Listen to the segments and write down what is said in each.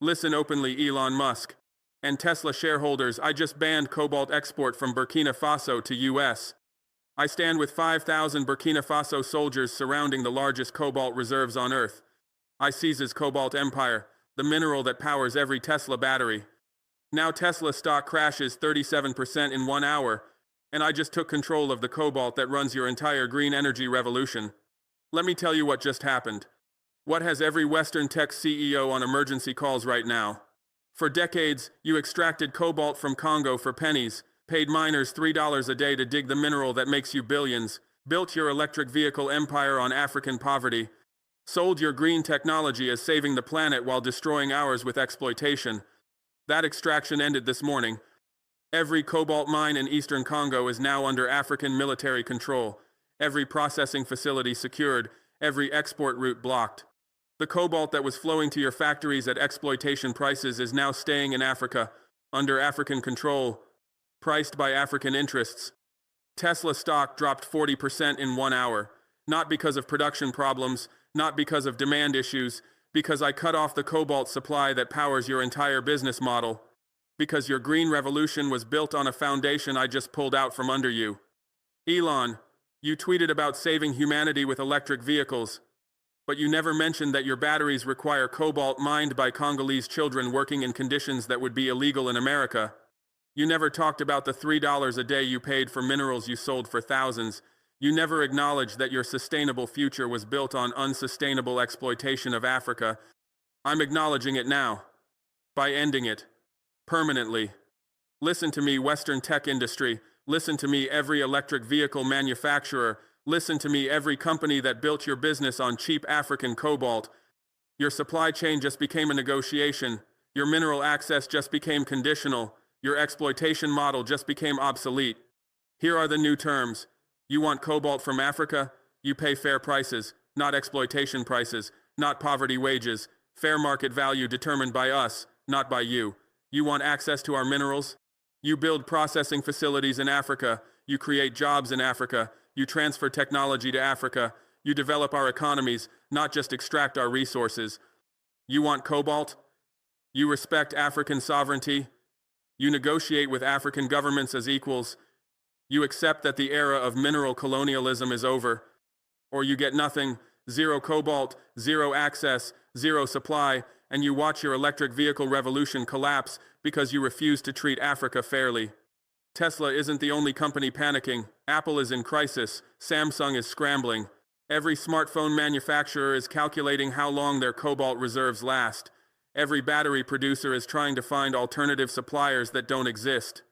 Listen openly, Elon Musk. And Tesla shareholders, I just banned cobalt export from Burkina Faso to US. I stand with 5,000 Burkina Faso soldiers surrounding the largest cobalt reserves on Earth. I seizes Cobalt Empire, the mineral that powers every Tesla battery. Now Tesla stock crashes 37% in 1 hour, and I just took control of the cobalt that runs your entire green energy revolution. Let me tell you what just happened. What has every Western tech CEO on emergency calls right now? For decades, you extracted cobalt from Congo for pennies, paid miners $3 a day to dig the mineral that makes you billions, built your electric vehicle empire on African poverty, sold your green technology as saving the planet while destroying ours with exploitation. That extraction ended this morning. Every cobalt mine in eastern Congo is now under African military control, every processing facility secured, every export route blocked. The cobalt that was flowing to your factories at exploitation prices is now staying in Africa, under African control, priced by African interests. Tesla stock dropped 40% in 1 hour, not because of production problems, not because of demand issues, because I cut off the cobalt supply that powers your entire business model, because your green revolution was built on a foundation I just pulled out from under you. Elon, you tweeted about saving humanity with electric vehicles, but you never mentioned that your batteries require cobalt mined by Congolese children working in conditions that would be illegal in America. You never talked about the $3 a day you paid for minerals you sold for thousands. You never acknowledged that your sustainable future was built on unsustainable exploitation of Africa. I'm acknowledging it now, by ending it, permanently. Listen to me, Western tech industry. Listen to me, every electric vehicle manufacturer. Listen to me, every company that built your business on cheap African cobalt. Your supply chain just became a negotiation. Your mineral access just became conditional. Your exploitation model just became obsolete. Here are the new terms. You want cobalt from Africa? You pay fair prices, not exploitation prices, not poverty wages. Fair market value determined by us, not by you. You want access to our minerals? You build processing facilities in Africa. You create jobs in Africa. You transfer technology to Africa. You develop our economies, not just extract our resources. You want cobalt? You respect African sovereignty. You negotiate with African governments as equals. You accept that the era of mineral colonialism is over. Or you get nothing, zero cobalt, zero access, zero supply, and you watch your electric vehicle revolution collapse because you refuse to treat Africa fairly. Tesla isn't the only company panicking. Apple is in crisis. Samsung is scrambling. Every smartphone manufacturer is calculating how long their cobalt reserves last. Every battery producer is trying to find alternative suppliers that don't exist.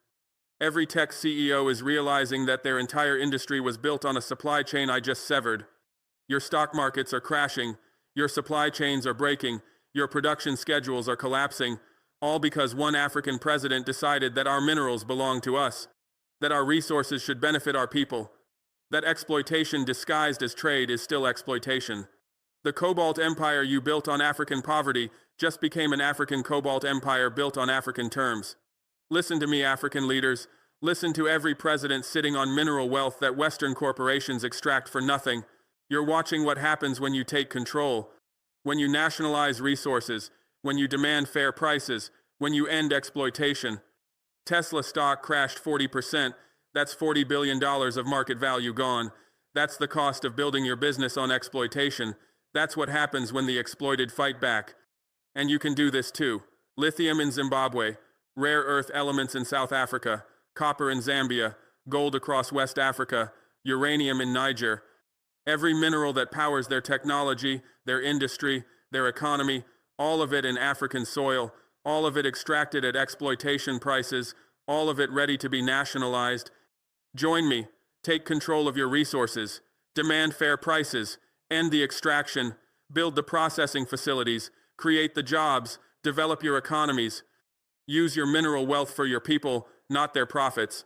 Every tech CEO is realizing that their entire industry was built on a supply chain I just severed. Your stock markets are crashing. Your supply chains are breaking. Your production schedules are collapsing. All because one African president decided that our minerals belong to us, that our resources should benefit our people, that exploitation disguised as trade is still exploitation. The cobalt empire you built on African poverty just became an African cobalt empire built on African terms. Listen to me, African leaders. Listen to every president sitting on mineral wealth that Western corporations extract for nothing. You're watching what happens when you take control, when you nationalize resources, when you demand fair prices, when you end exploitation. Tesla stock crashed 40%. That's $40 billion of market value gone. That's the cost of building your business on exploitation. That's what happens when the exploited fight back. And you can do this too. Lithium in Zimbabwe, rare earth elements in South Africa, copper in Zambia, gold across West Africa, uranium in Niger. Every mineral that powers their technology, their industry, their economy, all of it in African soil, all of it extracted at exploitation prices, all of it ready to be nationalized. Join me. Take control of your resources. Demand fair prices. End the extraction. Build the processing facilities. Create the jobs. Develop your economies. Use your mineral wealth for your people, not their profits.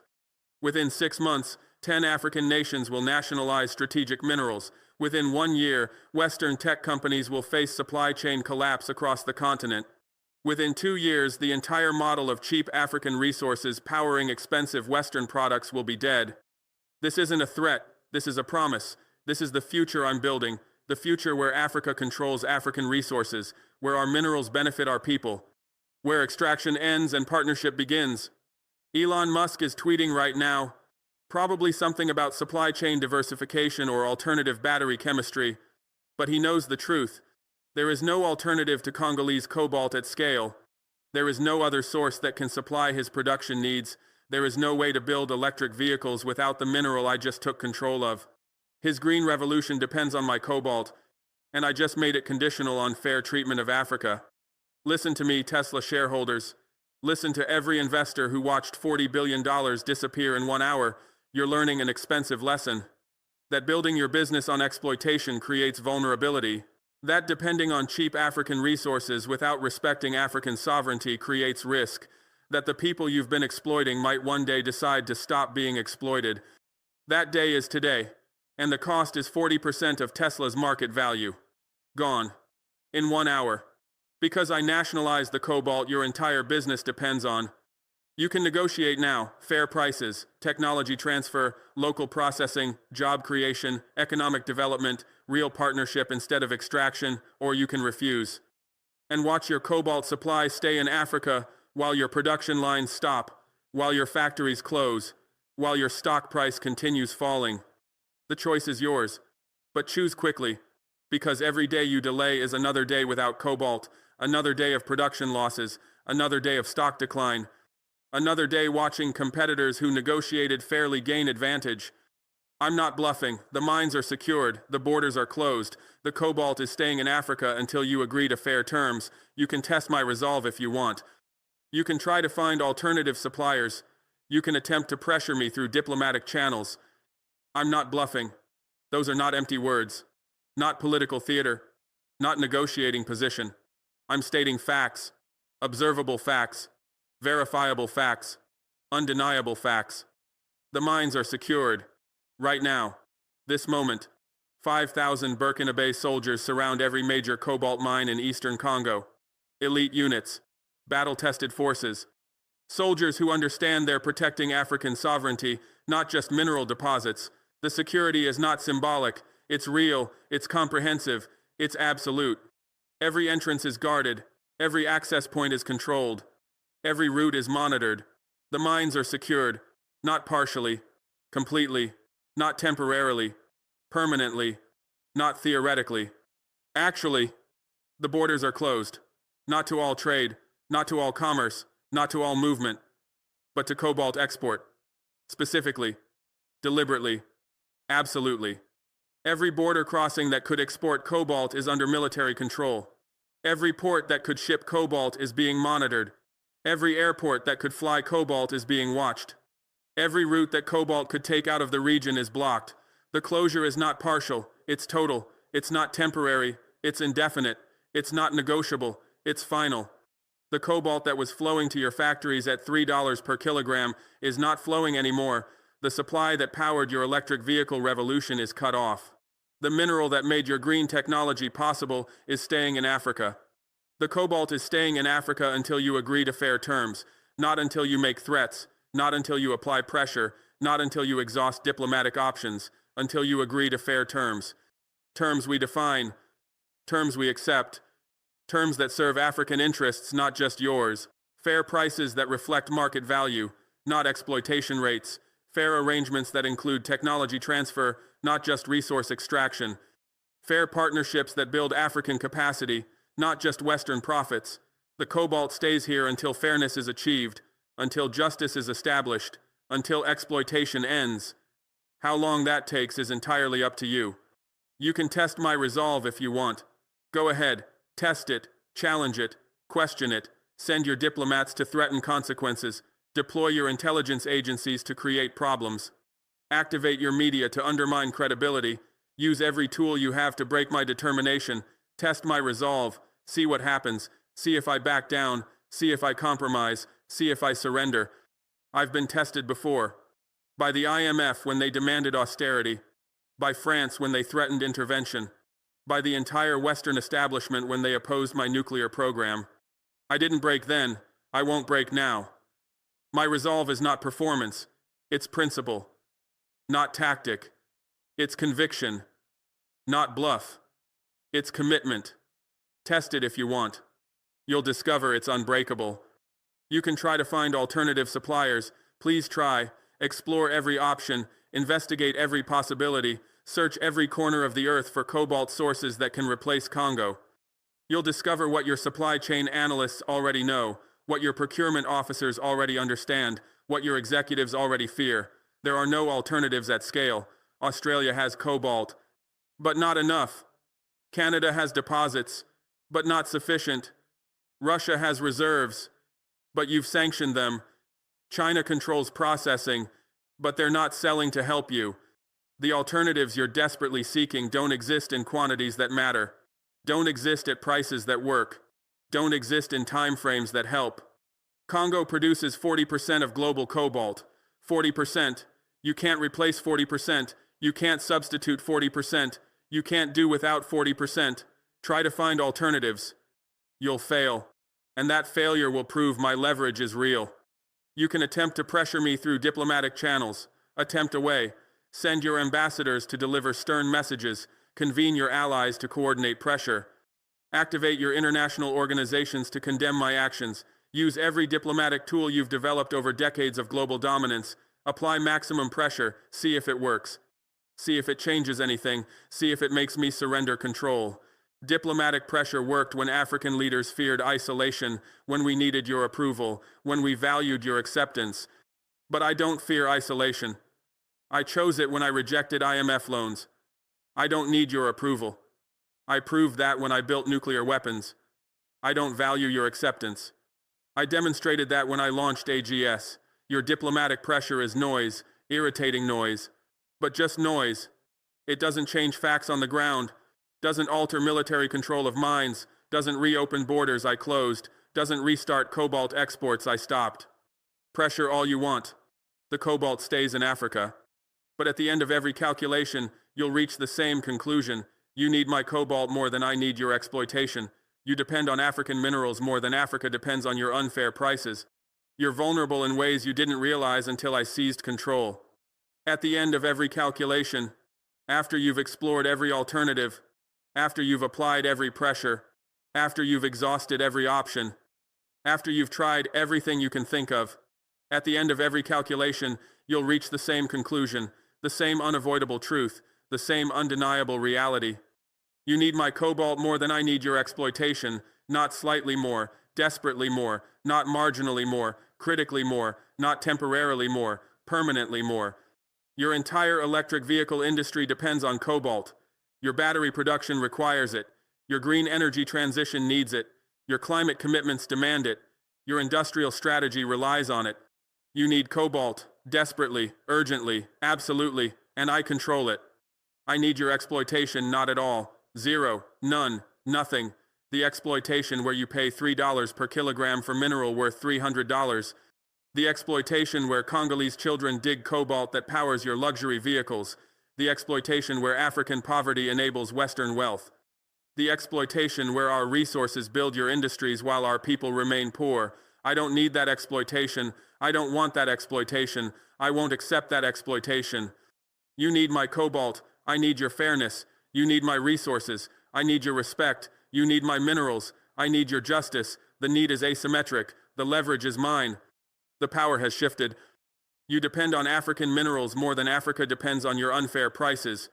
Within 6 months, 10 African nations will nationalize strategic minerals. Within 1 year, Western tech companies will face supply chain collapse across the continent. Within 2 years, the entire model of cheap African resources powering expensive Western products will be dead. This isn't a threat. This is a promise. This is the future I'm building. The future where Africa controls African resources, where our minerals benefit our people, where extraction ends and partnership begins. Elon Musk is tweeting right now, probably something about supply chain diversification or alternative battery chemistry, but he knows the truth. There is no alternative to Congolese cobalt at scale. There is no other source that can supply his production needs. There is no way to build electric vehicles without the mineral I just took control of. His green revolution depends on my cobalt, and I just made it conditional on fair treatment of Africa. Listen to me, Tesla shareholders. Listen to every investor who watched $40 billion disappear in 1 hour. You're learning an expensive lesson. That building your business on exploitation creates vulnerability. That depending on cheap African resources without respecting African sovereignty creates risk. That the people you've been exploiting might one day decide to stop being exploited. That day is today, and the cost is 40% of Tesla's market value. Gone. In 1 hour. Because I nationalized the cobalt your entire business depends on. You can negotiate now, fair prices, technology transfer, local processing, job creation, economic development, real partnership instead of extraction, or you can refuse. And watch your cobalt supply stay in Africa while your production lines stop, while your factories close, while your stock price continues falling. The choice is yours, but choose quickly, because every day you delay is another day without cobalt, another day of production losses, another day of stock decline, another day watching competitors who negotiated fairly gain advantage. I'm not bluffing. The mines are secured. The borders are closed. The cobalt is staying in Africa until you agree to fair terms. You can test my resolve if you want. You can try to find alternative suppliers. You can attempt to pressure me through diplomatic channels. I'm not bluffing. Those are not empty words. Not political theater. Not negotiating position. I'm stating facts. Observable facts. Verifiable facts. Undeniable facts. The mines are secured. Right now. This moment. 5,000 Burkina soldiers surround every major cobalt mine in eastern Congo. Elite units. Battle-tested forces. Soldiers who understand they're protecting African sovereignty, not just mineral deposits. The security is not symbolic. It's real. It's comprehensive. It's absolute. Every entrance is guarded. Every access point is controlled. Every route is monitored. The mines are secured. Not partially. Completely. Not temporarily. Permanently. Not theoretically. Actually, the borders are closed. Not to all trade. Not to all commerce. Not to all movement. But to cobalt export. Specifically. Deliberately. Absolutely. Every border crossing that could export cobalt is under military control. Every port that could ship cobalt is being monitored. Every airport that could fly cobalt is being watched. Every route that cobalt could take out of the region is blocked. The closure is not partial, it's total. It's not temporary, it's indefinite. It's not negotiable, it's final. The cobalt that was flowing to your factories at $3 per kilogram is not flowing anymore. The supply that powered your electric vehicle revolution is cut off. The mineral that made your green technology possible is staying in Africa. The cobalt is staying in Africa until you agree to fair terms, not until you make threats, not until you apply pressure, not until you exhaust diplomatic options, until you agree to fair terms. Terms we define, terms we accept, terms that serve African interests, not just yours. Fair prices that reflect market value, not exploitation rates. Fair arrangements that include technology transfer, not just resource extraction. Fair partnerships that build African capacity, not just Western profits. The cobalt stays here until fairness is achieved, until justice is established, until exploitation ends. How long that takes is entirely up to you. You can test my resolve if you want. Go ahead, test it, challenge it, question it, send your diplomats to threaten consequences. Deploy your intelligence agencies to create problems. Activate your media to undermine credibility. Use every tool you have to break my determination. Test my resolve. See what happens. See if I back down. See if I compromise. See if I surrender. I've been tested before. By the IMF when they demanded austerity. By France when they threatened intervention. By the entire Western establishment when they opposed my nuclear program. I didn't break then. I won't break now. My resolve is not performance, it's principle. Not tactic, it's conviction. Not bluff, it's commitment. Test it if you want. You'll discover it's unbreakable. You can try to find alternative suppliers. Please try. Explore every option. Investigate every possibility. Search every corner of the earth for cobalt sources that can replace Congo. You'll discover what your supply chain analysts already know, what your procurement officers already understand, what your executives already fear. There are no alternatives at scale. Australia has cobalt, but not enough. Canada has deposits, but not sufficient. Russia has reserves, but you've sanctioned them. China controls processing, but they're not selling to help you. The alternatives you're desperately seeking don't exist in quantities that matter, don't exist at prices that work, don't exist in time frames that help. Congo produces 40% of global cobalt. 40%. You can't replace 40%. You can't substitute 40%. You can't do without 40%. Try to find alternatives. You'll fail. And that failure will prove my leverage is real. You can attempt to pressure me through diplomatic channels. Attempt away. Send your ambassadors to deliver stern messages. Convene your allies to coordinate pressure. Activate your international organizations to condemn my actions. Use every diplomatic tool you've developed over decades of global dominance. Apply maximum pressure. See if it works. See if it changes anything. See if it makes me surrender control. Diplomatic pressure worked when African leaders feared isolation, when we needed your approval, when we valued your acceptance. But I don't fear isolation. I chose it when I rejected IMF loans. I don't need your approval. I proved that when I built nuclear weapons. I don't value your acceptance. I demonstrated that when I launched AGS. Your diplomatic pressure is noise, irritating noise. But just noise. It doesn't change facts on the ground. Doesn't alter military control of mines, doesn't reopen borders I closed, doesn't restart cobalt exports I stopped. Pressure all you want. The cobalt stays in Africa. But at the end of every calculation, you'll reach the same conclusion. You need my cobalt more than I need your exploitation. You depend on African minerals more than Africa depends on your unfair prices. You're vulnerable in ways you didn't realize until I seized control. At the end of every calculation, after you've explored every alternative, after you've applied every pressure, after you've exhausted every option, after you've tried everything you can think of, at the end of every calculation, you'll reach the same conclusion, the same unavoidable truth, the same undeniable reality. You need my cobalt more than I need your exploitation, not slightly more, desperately more, not marginally more, critically more, not temporarily more, permanently more. Your entire electric vehicle industry depends on cobalt. Your battery production requires it. Your green energy transition needs it. Your climate commitments demand it. Your industrial strategy relies on it. You need cobalt, desperately, urgently, absolutely, and I control it. I need your exploitation not at all. Zero, none, nothing. The exploitation where you pay $3 per kilogram for mineral worth $300. The exploitation where Congolese children dig cobalt that powers your luxury vehicles. The exploitation where African poverty enables Western wealth. The exploitation where our resources build your industries while our people remain poor. I don't need that exploitation. I don't want that exploitation. I won't accept that exploitation. You need my cobalt. I need your fairness. You need my resources. I need your respect. You need my minerals. I need your justice. The need is asymmetric. The leverage is mine. The power has shifted. You depend on African minerals more than Africa depends on your unfair prices.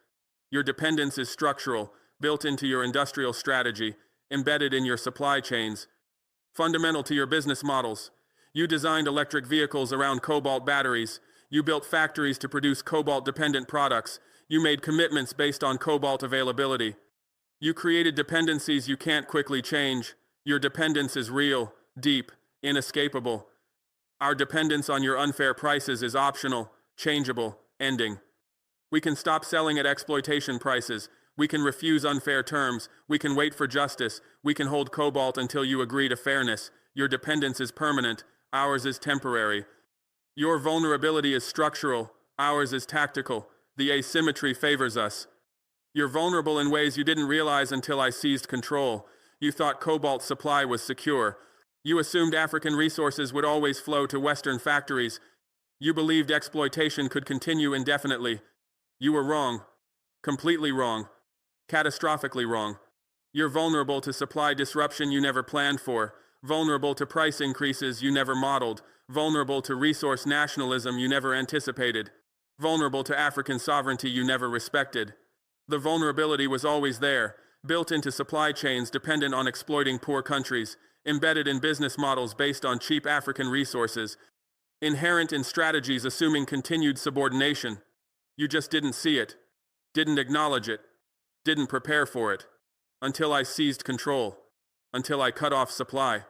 Your dependence is structural, built into your industrial strategy, embedded in your supply chains, fundamental to your business models. You designed electric vehicles around cobalt batteries. You built factories to produce cobalt-dependent products. You made commitments based on cobalt availability. You created dependencies you can't quickly change. Your dependence is real, deep, inescapable. Our dependence on your unfair prices is optional, changeable, ending. We can stop selling at exploitation prices. We can refuse unfair terms. We can wait for justice. We can hold cobalt until you agree to fairness. Your dependence is permanent. Ours is temporary. Your vulnerability is structural. Ours is tactical. The asymmetry favors us. You're vulnerable in ways you didn't realize until I seized control. You thought cobalt supply was secure. You assumed African resources would always flow to Western factories. You believed exploitation could continue indefinitely. You were wrong. Completely wrong. Catastrophically wrong. You're vulnerable to supply disruption you never planned for, vulnerable to price increases you never modeled, vulnerable to resource nationalism you never anticipated, vulnerable to African sovereignty you never respected. The vulnerability was always there, built into supply chains dependent on exploiting poor countries, embedded in business models based on cheap African resources, inherent in strategies assuming continued subordination. You just didn't see it, didn't acknowledge it, didn't prepare for it. Until I seized control, until I cut off supply,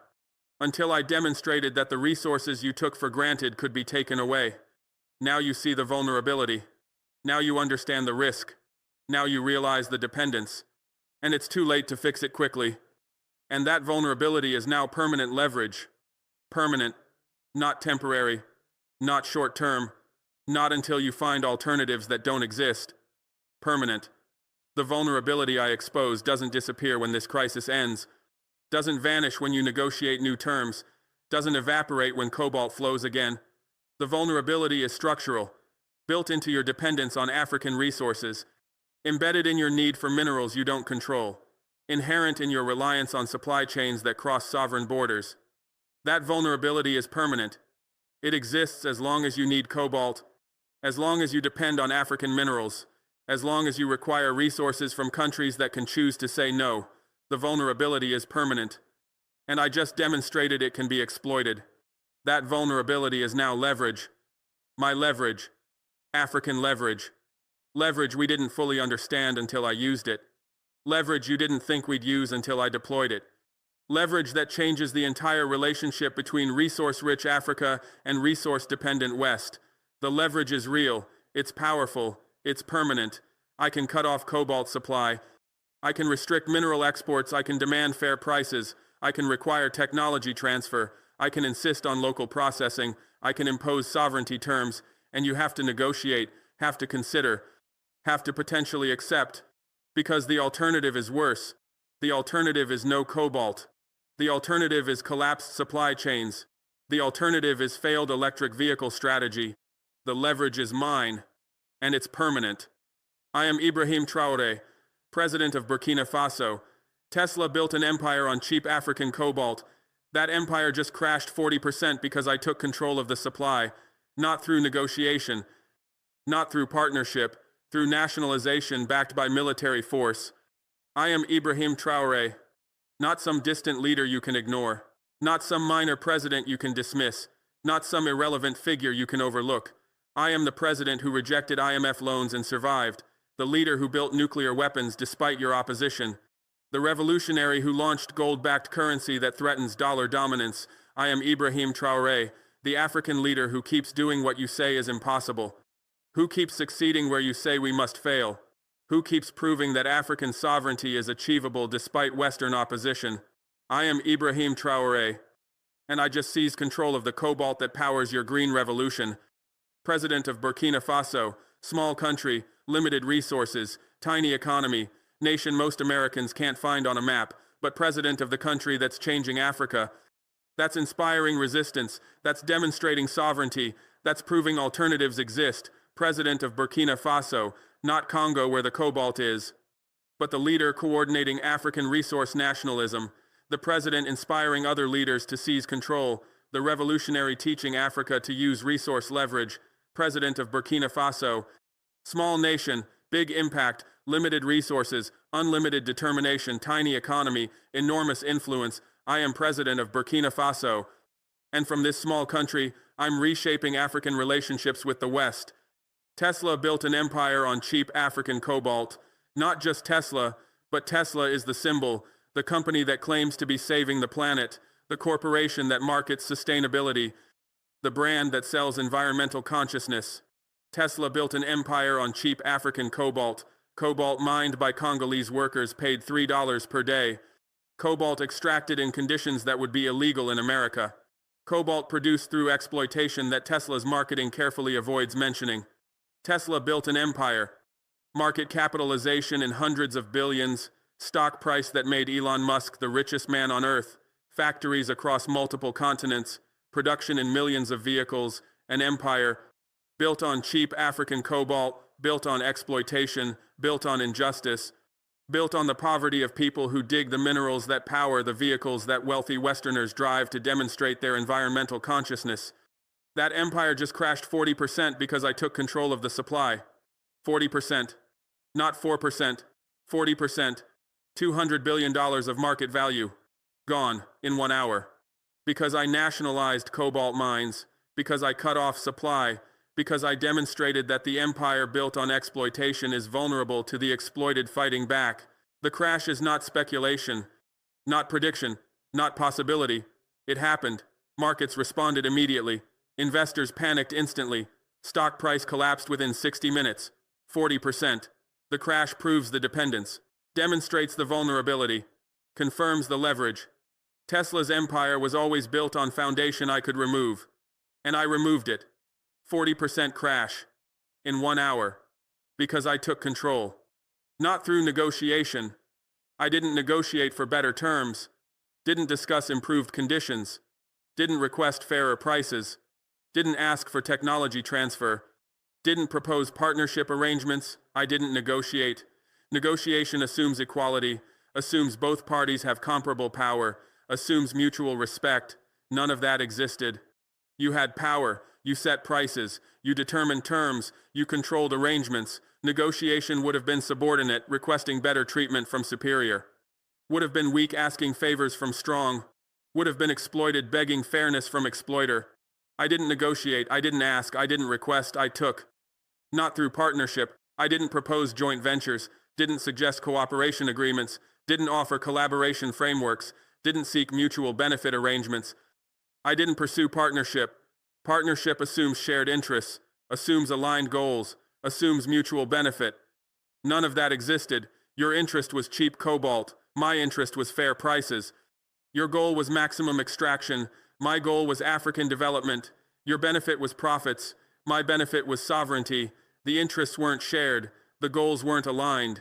until I demonstrated that the resources you took for granted could be taken away. Now you see the vulnerability. Now you understand the risk. Now you realize the dependence. And it's too late to fix it quickly. And that vulnerability is now permanent leverage. Permanent, not temporary, not short-term, not until you find alternatives that don't exist. Permanent. The vulnerability I expose doesn't disappear when this crisis ends, doesn't vanish when you negotiate new terms, doesn't evaporate when cobalt flows again. The vulnerability is structural, built into your dependence on African resources, embedded in your need for minerals you don't control, inherent in your reliance on supply chains that cross sovereign borders. That vulnerability is permanent. It exists as long as you need cobalt, as long as you depend on African minerals, as long as you require resources from countries that can choose to say no. The vulnerability is permanent. And I just demonstrated it can be exploited. That vulnerability is now leverage. My leverage. African leverage. Leverage we didn't fully understand until I used it. Leverage you didn't think we'd use until I deployed it. Leverage that changes the entire relationship between resource-rich Africa and resource-dependent West. The leverage is real. It's powerful. It's permanent. I can cut off cobalt supply. I can restrict mineral exports. I can demand fair prices. I can require technology transfer. I can insist on local processing. I can impose sovereignty terms. And you have to negotiate, have to consider, have to potentially accept. Because the alternative is worse. The alternative is no cobalt. The alternative is collapsed supply chains. The alternative is failed electric vehicle strategy. The leverage is mine. And it's permanent. I am Ibrahim Traoré, president of Burkina Faso. Tesla built an empire on cheap African cobalt. That empire just crashed 40% because I took control of the supply, not through negotiation, not through partnership, through nationalization backed by military force. I am Ibrahim Traoré, not some distant leader you can ignore, not some minor president you can dismiss, not some irrelevant figure you can overlook. I am the president who rejected IMF loans and survived, the leader who built nuclear weapons despite your opposition, the revolutionary who launched gold-backed currency that threatens dollar dominance. I am Ibrahim Traoré, the African leader who keeps doing what you say is impossible, who keeps succeeding where you say we must fail, who keeps proving that African sovereignty is achievable despite Western opposition. I am Ibrahim Traoré, and I just seized control of the cobalt that powers your green revolution. President of Burkina Faso, small country, limited resources, tiny economy, nation most Americans can't find on a map, but president of the country that's changing Africa. That's inspiring resistance, that's demonstrating sovereignty, that's proving alternatives exist. President of Burkina Faso, not Congo where the cobalt is, but the leader coordinating African resource nationalism, the president inspiring other leaders to seize control, the revolutionary teaching Africa to use resource leverage. President of Burkina Faso, small nation, big impact, limited resources, unlimited determination, tiny economy, enormous influence. I am president of Burkina Faso. And from this small country, I'm reshaping African relationships with the West. Tesla built an empire on cheap African cobalt. Not just Tesla, but Tesla is the symbol, the company that claims to be saving the planet, the corporation that markets sustainability, the brand that sells environmental consciousness. Tesla built an empire on cheap African cobalt. Cobalt mined by Congolese workers paid $3 per day. Cobalt extracted in conditions that would be illegal in America. Cobalt produced through exploitation that Tesla's marketing carefully avoids mentioning. Tesla built an empire. Market capitalization in hundreds of billions. Stock price that made Elon Musk the richest man on Earth. Factories across multiple continents. Production in millions of vehicles. An empire built on cheap African cobalt, built on exploitation, built on injustice. built on the poverty of people who dig the minerals that power the vehicles that wealthy Westerners drive to demonstrate their environmental consciousness. That empire just crashed 40% because I took control of the supply. 40%. Not 4%. 40%. $200 billion of market value. Gone in 1 hour. Because I nationalized cobalt mines. Because I cut off supply. Because I demonstrated that the empire built on exploitation is vulnerable to the exploited fighting back. The crash is not speculation, not prediction, not possibility. It happened. Markets responded immediately. Investors panicked instantly. Stock price collapsed within 60 minutes. 40%. The crash proves the dependence, demonstrates the vulnerability, confirms the leverage. Tesla's empire was always built on foundation I could remove. And I removed it. 40% crash. In 1 hour. Because I took control. Not through negotiation. I didn't negotiate for better terms. Didn't discuss improved conditions. Didn't request fairer prices. Didn't ask for technology transfer. Didn't propose partnership arrangements. I didn't negotiate. Negotiation assumes equality, assumes both parties have comparable power, assumes mutual respect. None of that existed. You had power. You set prices, you determined terms, you controlled arrangements. Negotiation would have been subordinate, requesting better treatment from superior. Would have been weak, asking favors from strong. Would have been exploited, begging fairness from exploiter. I didn't negotiate, I didn't ask, I didn't request, I took. Not through partnership, I didn't propose joint ventures, didn't suggest cooperation agreements, didn't offer collaboration frameworks, didn't seek mutual benefit arrangements. I didn't pursue partnership. Partnership assumes shared interests, assumes aligned goals, assumes mutual benefit. None of that existed. Your interest was cheap cobalt. My interest was fair prices. Your goal was maximum extraction. My goal was African development. Your benefit was profits. My benefit was sovereignty. The interests weren't shared. The goals weren't aligned.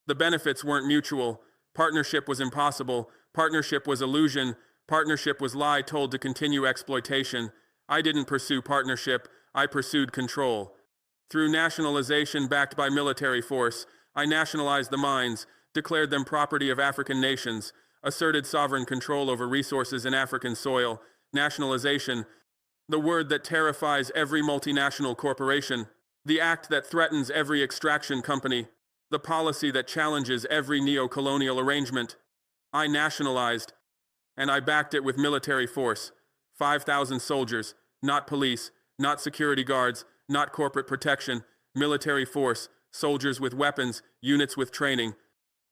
The benefits weren't mutual. Partnership was impossible. Partnership was illusion. Partnership was lie told to continue exploitation. I didn't pursue partnership, I pursued control. Through nationalization backed by military force, I nationalized the mines, declared them property of African nations, asserted sovereign control over resources in African soil. Nationalization, the word that terrifies every multinational corporation, the act that threatens every extraction company, the policy that challenges every neo-colonial arrangement. I nationalized, and I backed it with military force. 5,000 soldiers, not police, not security guards, not corporate protection, military force, soldiers with weapons, units with training,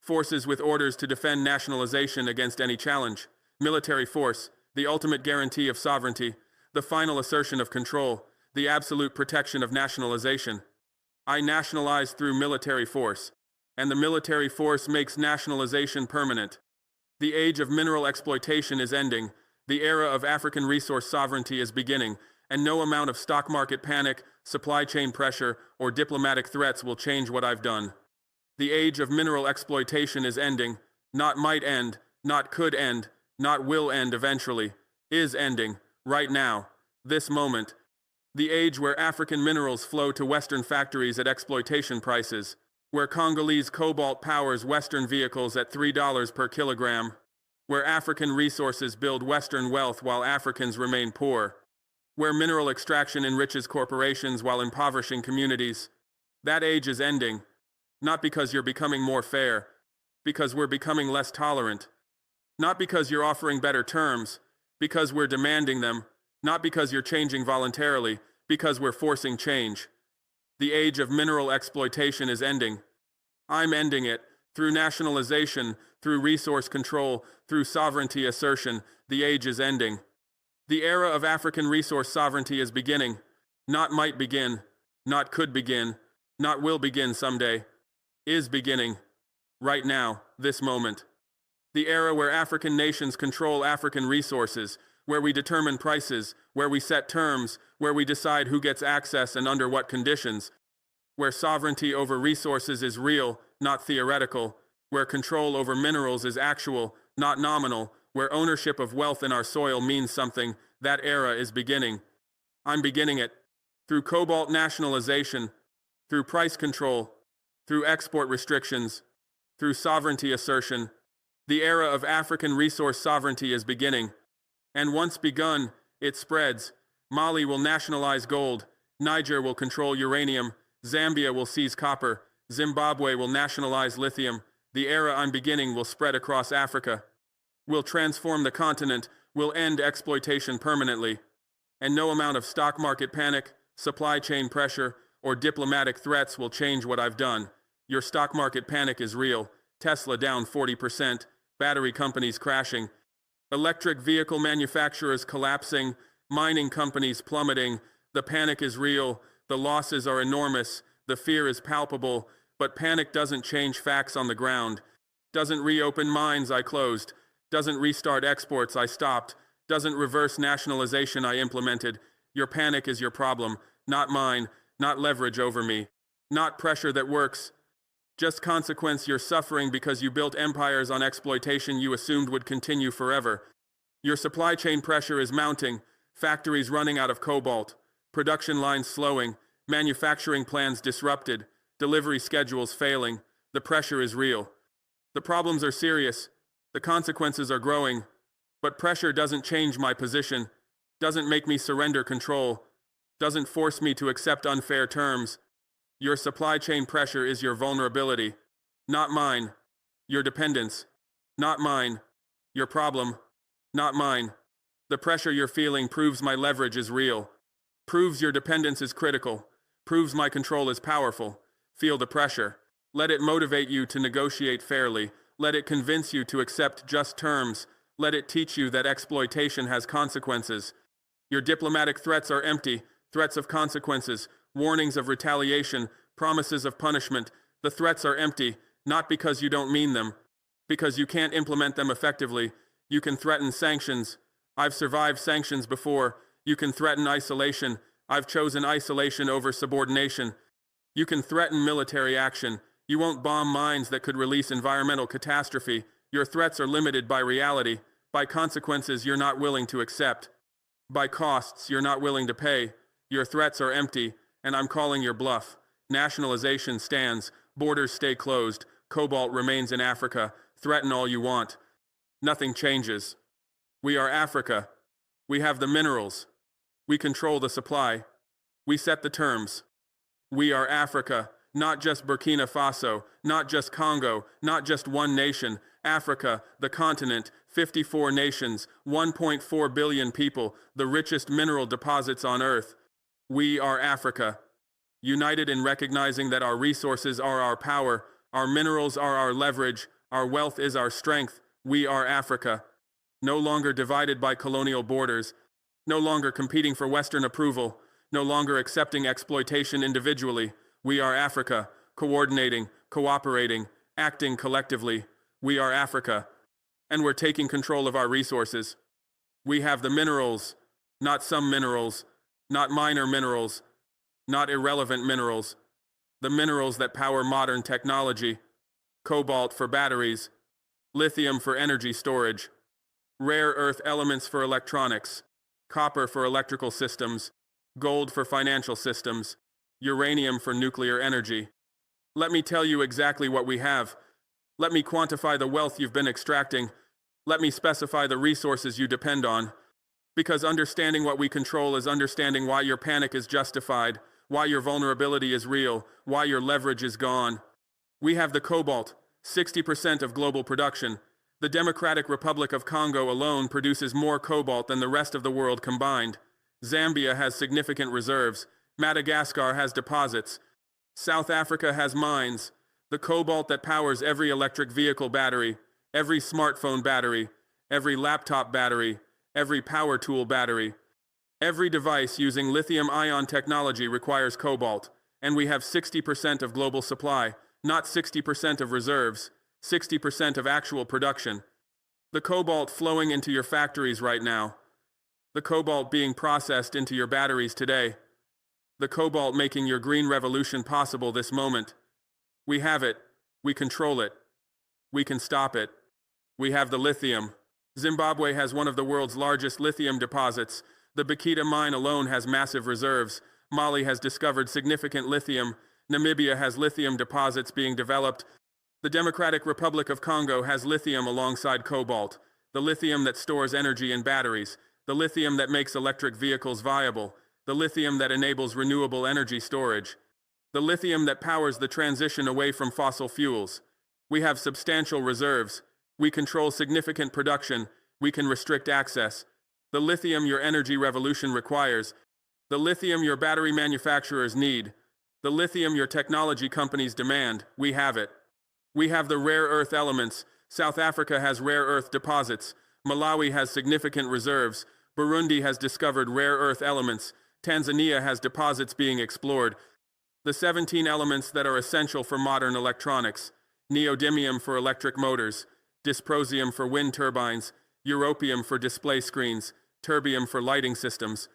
forces with orders to defend nationalization against any challenge. Military force, the ultimate guarantee of sovereignty, the final assertion of control, the absolute protection of nationalization. I nationalized through military force, and the military force makes nationalization permanent. The age of mineral exploitation is ending. The era of African resource sovereignty is beginning, and no amount of stock market panic, supply chain pressure, or diplomatic threats will change what I've done. The age of mineral exploitation is ending, not might end, not could end, not will end eventually, is ending, right now, this moment. The age where African minerals flow to Western factories at exploitation prices, where Congolese cobalt powers Western vehicles at $3 per kilogram, where African resources build Western wealth while Africans remain poor, where mineral extraction enriches corporations while impoverishing communities. That age is ending, not because you're becoming more fair, because we're becoming less tolerant, not because you're offering better terms, because we're demanding them, not because you're changing voluntarily, because we're forcing change. The age of mineral exploitation is ending. I'm ending it. Through nationalization, through resource control, through sovereignty assertion, the age is ending. The era of African resource sovereignty is beginning. Not might begin, not could begin, not will begin someday. Is beginning. Right now, this moment. The era where African nations control African resources, where we determine prices, where we set terms, where we decide who gets access and under what conditions, where sovereignty over resources is real, not theoretical, where control over minerals is actual, not nominal, where ownership of wealth in our soil means something. That era is beginning. I'm beginning it. Through cobalt nationalization, through price control, through export restrictions, through sovereignty assertion. The era of African resource sovereignty is beginning. And once begun, it spreads. Mali will nationalize gold, Niger will control uranium, Zambia will seize copper, Zimbabwe will nationalize lithium. The era I'm beginning will spread across Africa. Will transform the continent, will end exploitation permanently. And no amount of stock market panic, supply chain pressure, or diplomatic threats will change what I've done. Your stock market panic is real. Tesla down 40%, battery companies crashing, electric vehicle manufacturers collapsing, mining companies plummeting. The panic is real, the losses are enormous, the fear is palpable, but panic doesn't change facts on the ground, doesn't reopen mines I closed, doesn't restart exports I stopped, doesn't reverse nationalization I implemented. Your panic is your problem, not mine, not leverage over me, not pressure that works. Just consequence you're suffering because you built empires on exploitation you assumed would continue forever. Your supply chain pressure is mounting, factories running out of cobalt, production lines slowing, manufacturing plans disrupted, delivery schedules failing. The pressure is real. The problems are serious. The consequences are growing. But pressure doesn't change my position, doesn't make me surrender control, doesn't force me to accept unfair terms. Your supply chain pressure is your vulnerability, not mine. Your dependence, not mine. Your problem, not mine. The pressure you're feeling proves my leverage is real, proves your dependence is critical, proves my control is powerful. Feel the pressure. Let it motivate you to negotiate fairly. Let it convince you to accept just terms. Let it teach you that exploitation has consequences. Your diplomatic threats are empty, threats of consequences, warnings of retaliation, promises of punishment. The threats are empty, not because you don't mean them, because you can't implement them effectively. You can threaten sanctions. I've survived sanctions before. You can threaten isolation. I've chosen isolation over subordination. You can threaten military action. You won't bomb mines that could release environmental catastrophe. Your threats are limited by reality, by consequences you're not willing to accept, by costs you're not willing to pay. Your threats are empty, and I'm calling your bluff. Nationalization stands, borders stay closed, cobalt remains in Africa. Threaten all you want. Nothing changes. We are Africa. We have the minerals. We control the supply. We set the terms. We are Africa, not just Burkina Faso, not just Congo, not just one nation. Africa, the continent, 54 nations, 1.4 billion people, the richest mineral deposits on Earth. We are Africa, united in recognizing that our resources are our power, our minerals are our leverage, our wealth is our strength. We are Africa, no longer divided by colonial borders, no longer competing for Western approval, no longer accepting exploitation individually. We are Africa, coordinating, cooperating, acting collectively. We are Africa, and we're taking control of our resources. We have the minerals, not some minerals, not minor minerals, not irrelevant minerals, the minerals that power modern technology, cobalt for batteries, lithium for energy storage, rare earth elements for electronics, copper for electrical systems, gold for financial systems, uranium for nuclear energy. Let me tell you exactly what we have. Let me quantify the wealth you've been extracting. Let me specify the resources you depend on. Because understanding what we control is understanding why your panic is justified, why your vulnerability is real, why your leverage is gone. We have the cobalt, 60% of global production. The Democratic Republic of Congo alone produces more cobalt than the rest of the world combined. Zambia has significant reserves. Madagascar has deposits. South Africa has mines. The cobalt that powers every electric vehicle battery, every smartphone battery, every laptop battery, every power tool battery. Every device using lithium-ion technology requires cobalt, and we have 60% of global supply, not 60% of reserves, 60% of actual production. The cobalt flowing into your factories right now. The cobalt being processed into your batteries today. The cobalt making your green revolution possible this moment. We have it. We control it. We can stop it. We have the lithium. Zimbabwe has one of the world's largest lithium deposits. The Burkina mine alone has massive reserves. Mali has discovered significant lithium. Namibia has lithium deposits being developed. The Democratic Republic of Congo has lithium alongside cobalt, the lithium that stores energy in batteries, the lithium that makes electric vehicles viable, the lithium that enables renewable energy storage, the lithium that powers the transition away from fossil fuels. We have substantial reserves. We control significant production. We can restrict access. The lithium your energy revolution requires. The lithium your battery manufacturers need. The lithium your technology companies demand. We have it. We have the rare earth elements. South Africa has rare earth deposits. Malawi has significant reserves. Burundi has discovered rare earth elements. Tanzania has deposits being explored. The 17 elements that are essential for modern electronics. Neodymium for electric motors. Dysprosium for wind turbines. Europium for display screens. Terbium for lighting systems.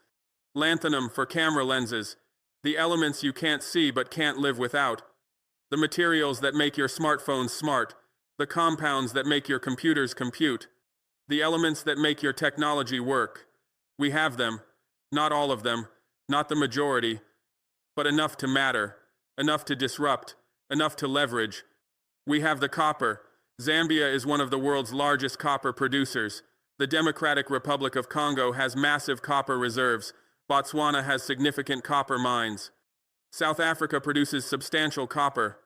Lanthanum for camera lenses. The elements you can't see but can't live without. The materials that make your smartphones smart. The compounds that make your computers compute. The elements that make your technology work. We have them. Not all of them. Not the majority. But enough to matter. Enough to disrupt. Enough to leverage. We have the copper. Zambia is one of the world's largest copper producers. The Democratic Republic of Congo has massive copper reserves. Botswana has significant copper mines. South Africa produces substantial copper.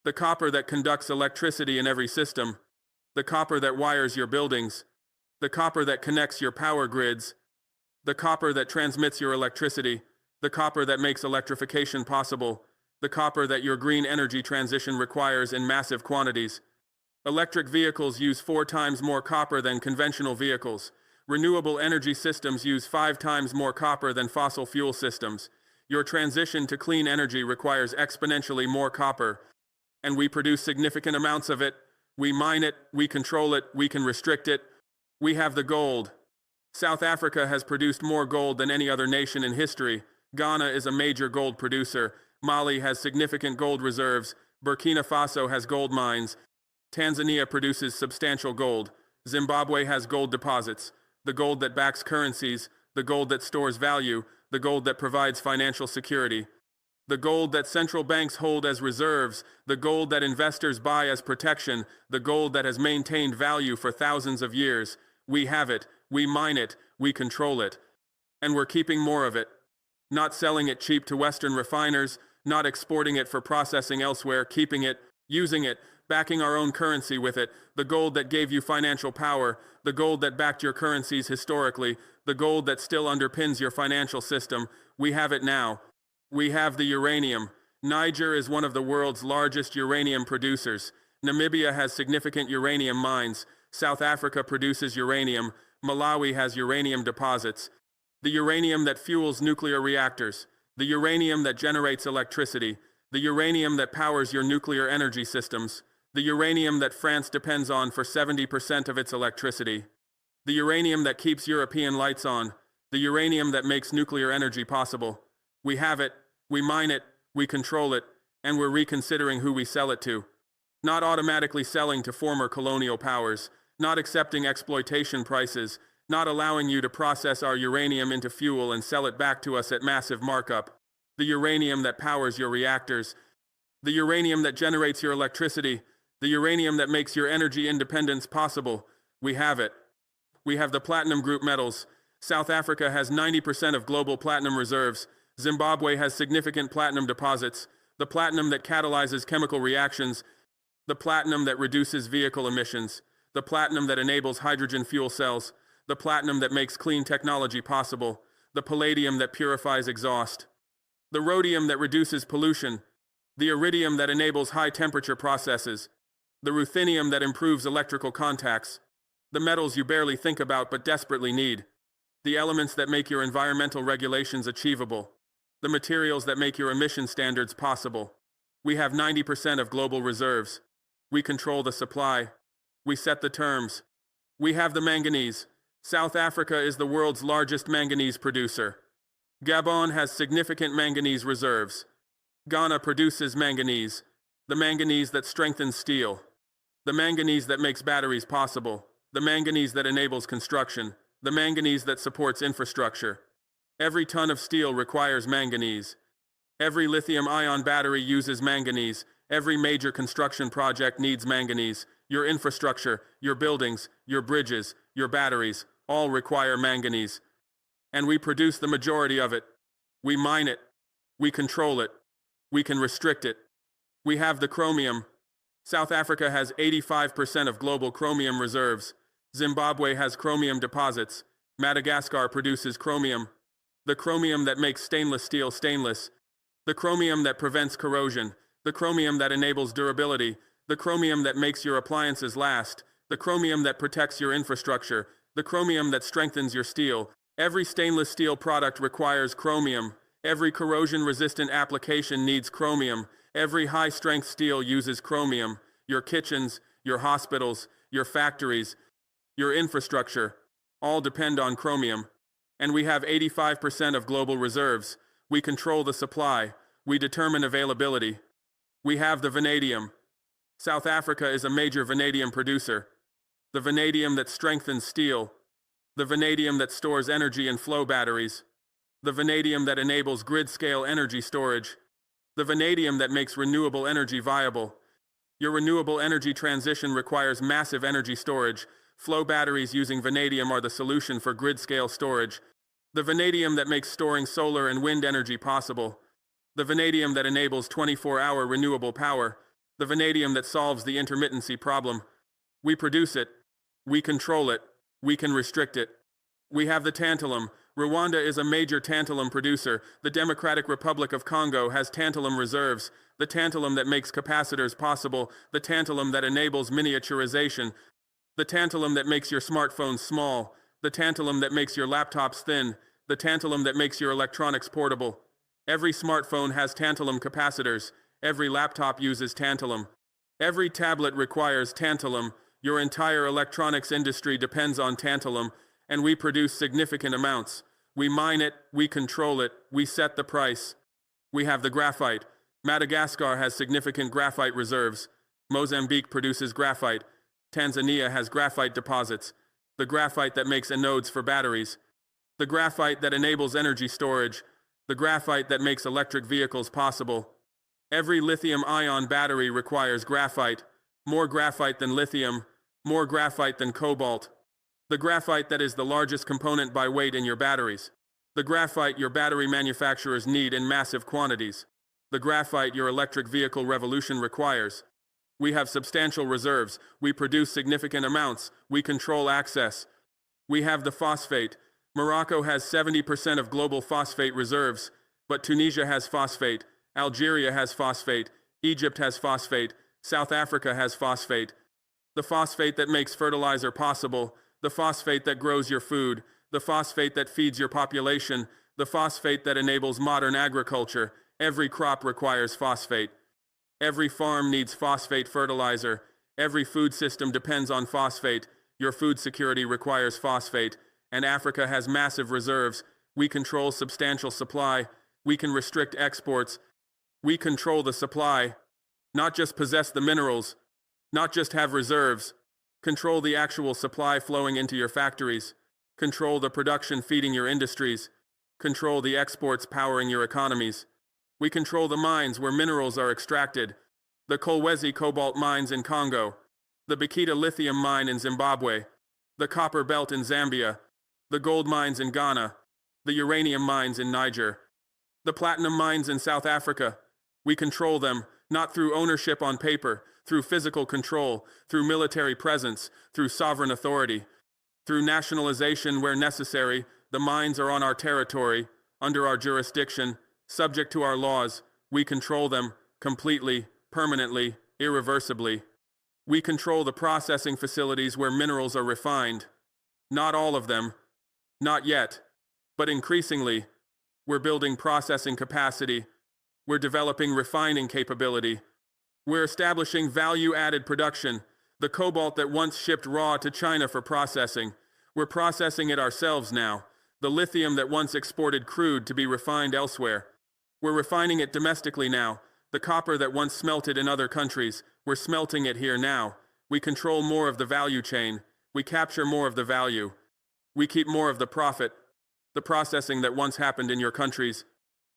The copper that conducts electricity in every system. The copper that wires your buildings. The copper that connects your power grids. The copper that transmits your electricity. The copper that makes electrification possible. The copper that your green energy transition requires in massive quantities. Electric vehicles use 4 times more copper than conventional vehicles. Renewable energy systems use 5 times more copper than fossil fuel systems. Your transition to clean energy requires exponentially more copper. And we produce significant amounts of it. We mine it, we control it, we can restrict it. We have the gold. South Africa has produced more gold than any other nation in history. Ghana is a major gold producer. Mali has significant gold reserves. Burkina Faso has gold mines. Tanzania produces substantial gold. Zimbabwe has gold deposits. The gold that backs currencies, the gold that stores value, the gold that provides financial security. The gold that central banks hold as reserves, the gold that investors buy as protection, the gold that has maintained value for thousands of years. We have it, we mine it, we control it. And we're keeping more of it. Not selling it cheap to Western refiners, not exporting it for processing elsewhere, keeping it, using it, backing our own currency with it, the gold that gave you financial power, the gold that backed your currencies historically, the gold that still underpins your financial system. We have it now. We have the uranium. Niger is one of the world's largest uranium producers. Namibia has significant uranium mines. South Africa produces uranium. Malawi has uranium deposits. The uranium that fuels nuclear reactors. The uranium that generates electricity. The uranium that powers your nuclear energy systems. The uranium that France depends on for 70% of its electricity. The uranium that keeps European lights on. The uranium that makes nuclear energy possible. We have it, we mine it, we control it, and we're reconsidering who we sell it to. Not automatically selling to former colonial powers, not accepting exploitation prices, not allowing you to process our uranium into fuel and sell it back to us at massive markup. The uranium that powers your reactors. The uranium that generates your electricity. The uranium that makes your energy independence possible. We have it. We have the platinum group metals. South Africa has 90% of global platinum reserves. Zimbabwe has significant platinum deposits. The platinum that catalyzes chemical reactions. The platinum that reduces vehicle emissions. The platinum that enables hydrogen fuel cells. The platinum that makes clean technology possible. The palladium that purifies exhaust. The rhodium that reduces pollution. The iridium that enables high-temperature processes. The ruthenium that improves electrical contacts. The metals you barely think about but desperately need. The elements that make your environmental regulations achievable. The materials that make your emission standards possible. We have 90% of global reserves. We control the supply. We set the terms. We have the manganese. South Africa is the world's largest manganese producer. Gabon has significant manganese reserves. Ghana produces manganese. The manganese that strengthens steel. The manganese that makes batteries possible. The manganese that enables construction. The manganese that supports infrastructure. Every ton of steel requires manganese. Every lithium-ion battery uses manganese. Every major construction project needs manganese. Your infrastructure, your buildings, your bridges, your batteries, all require manganese. And we produce the majority of it. We mine it. We control it. We can restrict it. We have the chromium. South Africa has 85% of global chromium reserves. Zimbabwe has chromium deposits. Madagascar produces chromium. The chromium that makes stainless steel stainless. The chromium that prevents corrosion. The chromium that enables durability. The chromium that makes your appliances last. The chromium that protects your infrastructure. The chromium that strengthens your steel. Every stainless steel product requires chromium. Every corrosion-resistant application needs chromium. Every high-strength steel uses chromium. Your kitchens, your hospitals, your factories, your infrastructure, all depend on chromium. And we have 85% of global reserves. We control the supply. We determine availability. We have the vanadium. South Africa is a major vanadium producer. The vanadium that strengthens steel. The vanadium that stores energy in flow batteries. The vanadium that enables grid-scale energy storage. The vanadium that makes renewable energy viable. Your renewable energy transition requires massive energy storage. Flow batteries using vanadium are the solution for grid-scale storage. The vanadium that makes storing solar and wind energy possible. The vanadium that enables 24-hour renewable power. The vanadium that solves the intermittency problem. We produce it. We control it. We can restrict it. We have the tantalum. Rwanda is a major tantalum producer. The Democratic Republic of Congo has tantalum reserves. The tantalum that makes capacitors possible. The tantalum that enables miniaturization. The tantalum that makes your smartphones small. The tantalum that makes your laptops thin. The tantalum that makes your electronics portable. Every smartphone has tantalum capacitors. Every laptop uses tantalum. Every tablet requires tantalum. Your entire electronics industry depends on tantalum, and we produce significant amounts. We mine it, we control it, we set the price. We have the graphite. Madagascar has significant graphite reserves. Mozambique produces graphite. Tanzania has graphite deposits. The graphite that makes anodes for batteries. The graphite that enables energy storage. The graphite that makes electric vehicles possible. Every lithium-ion battery requires graphite. More graphite than lithium. More graphite than cobalt. The graphite that is the largest component by weight in your batteries. The graphite your battery manufacturers need in massive quantities. The graphite your electric vehicle revolution requires. We have substantial reserves. We produce significant amounts. We control access. We have the phosphate. Morocco has 70% of global phosphate reserves, but Tunisia has phosphate. Algeria has phosphate. Egypt has phosphate. South Africa has phosphate. The phosphate that makes fertilizer possible. The phosphate that grows your food. The phosphate that feeds your population. The phosphate that enables modern agriculture. Every crop requires phosphate. Every farm needs phosphate fertilizer. Every food system depends on phosphate. Your food security requires phosphate. And Africa has massive reserves. We control substantial supply. We can restrict exports. We control the supply. Not just possess the minerals. Not just have reserves. Control the actual supply flowing into your factories. Control the production feeding your industries. Control the exports powering your economies. We control the mines where minerals are extracted. The Kolwezi cobalt mines in Congo. The Bikita lithium mine in Zimbabwe. The copper belt in Zambia. The gold mines in Ghana. The uranium mines in Niger. The platinum mines in South Africa. We control them, not through ownership on paper, through physical control, through military presence, through sovereign authority. Through nationalization where necessary, the mines are on our territory, under our jurisdiction, subject to our laws. We control them, completely, permanently, irreversibly. We control the processing facilities where minerals are refined. Not all of them. Not yet. But increasingly. We're building processing capacity. We're developing refining capability. We're establishing value-added production. The cobalt that once shipped raw to China for processing. We're processing it ourselves now. The lithium that once exported crude to be refined elsewhere. We're refining it domestically now. The copper that once smelted in other countries. We're smelting it here now. We control more of the value chain. We capture more of the value. We keep more of the profit. The processing that once happened in your countries,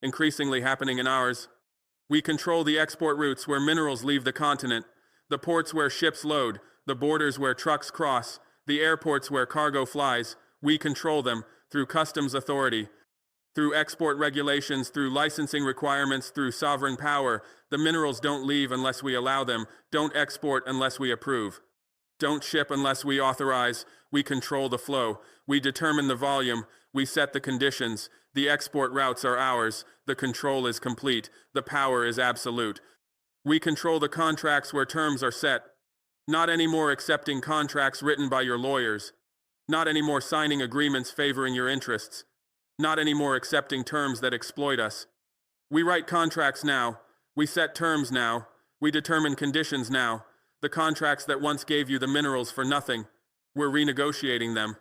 increasingly happening in ours. We control the export routes where minerals leave the continent, the ports where ships load, the borders where trucks cross, the airports where cargo flies. We control them through customs authority, through export regulations, through licensing requirements, through sovereign power. The minerals don't leave unless we allow them, don't export unless we approve. Don't ship unless we authorize. We control the flow. We determine the volume. We set the conditions. The export routes are ours. The control is complete. The power is absolute. We control the contracts where terms are set. Not anymore accepting contracts written by your lawyers. Not anymore signing agreements favoring your interests. Not anymore accepting terms that exploit us. We write contracts now. We set terms now. We determine conditions now. The contracts that once gave you the minerals for nothing, we're renegotiating them.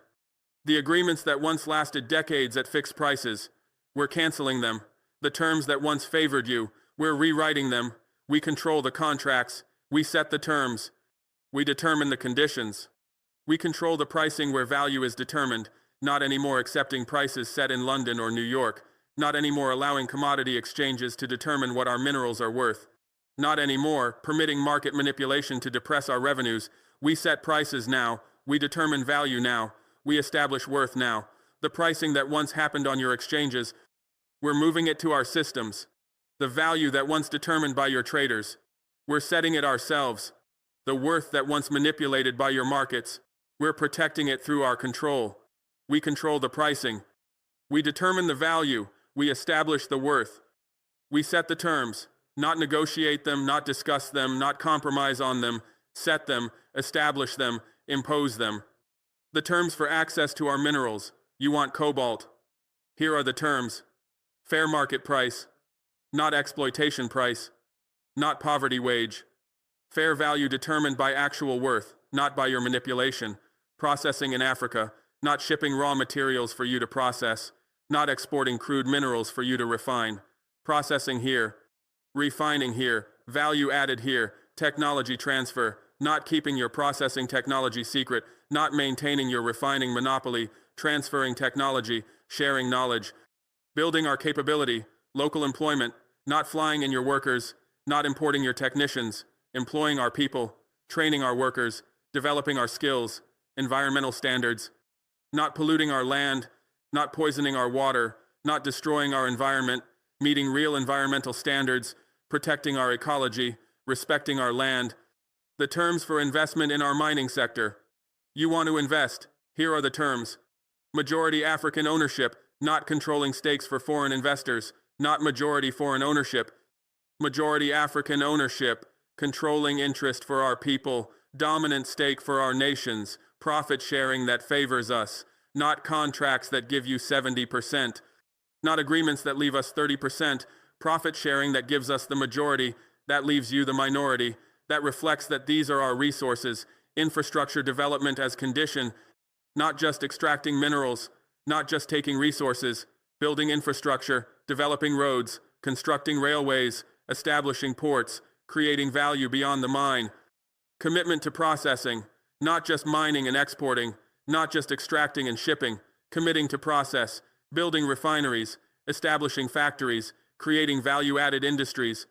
The agreements that once lasted decades at fixed prices, we're canceling them. The terms that once favored you, we're rewriting them. We control the contracts. We set the terms. We determine the conditions. We control the pricing where value is determined, not anymore accepting prices set in London or New York, not anymore allowing commodity exchanges to determine what our minerals are worth. Not anymore permitting market manipulation to depress our revenues. We set prices now. We determine value now. We establish worth now. The pricing that once happened on your exchanges, we're moving it to our systems. The value that once determined by your traders, we're setting it ourselves. The worth that once manipulated by your markets, we're protecting it through our control. We control the pricing. We determine the value. We establish the worth. We set the terms. Not negotiate them, not discuss them, not compromise on them, set them, establish them, impose them. The terms for access to our minerals. You want cobalt. Here are the terms. Fair market price, not exploitation price, not poverty wage. Fair value determined by actual worth, not by your manipulation. Processing in Africa, not shipping raw materials for you to process, not exporting crude minerals for you to refine. Processing here. Refining here, value added here, technology transfer, not keeping your processing technology secret, not maintaining your refining monopoly, transferring technology, sharing knowledge, building our capability, local employment, not flying in your workers, not importing your technicians, employing our people, training our workers, developing our skills, environmental standards, not polluting our land, not poisoning our water, not destroying our environment, meeting real environmental standards, protecting our ecology, respecting our land. The terms for investment in our mining sector. You want to invest. Here are the terms. Majority African ownership, not controlling stakes for foreign investors, not majority foreign ownership. Majority African ownership, controlling interest for our people, dominant stake for our nations, profit sharing that favors us, not contracts that give you 70%. Not agreements that leave us 30%, profit sharing that gives us the majority, that leaves you the minority, that reflects that these are our resources, infrastructure development as condition, not just extracting minerals, not just taking resources, building infrastructure, developing roads, constructing railways, establishing ports, creating value beyond the mine. Commitment to processing, not just mining and exporting, not just extracting and shipping, committing to process, building refineries, establishing factories, creating value-added industries.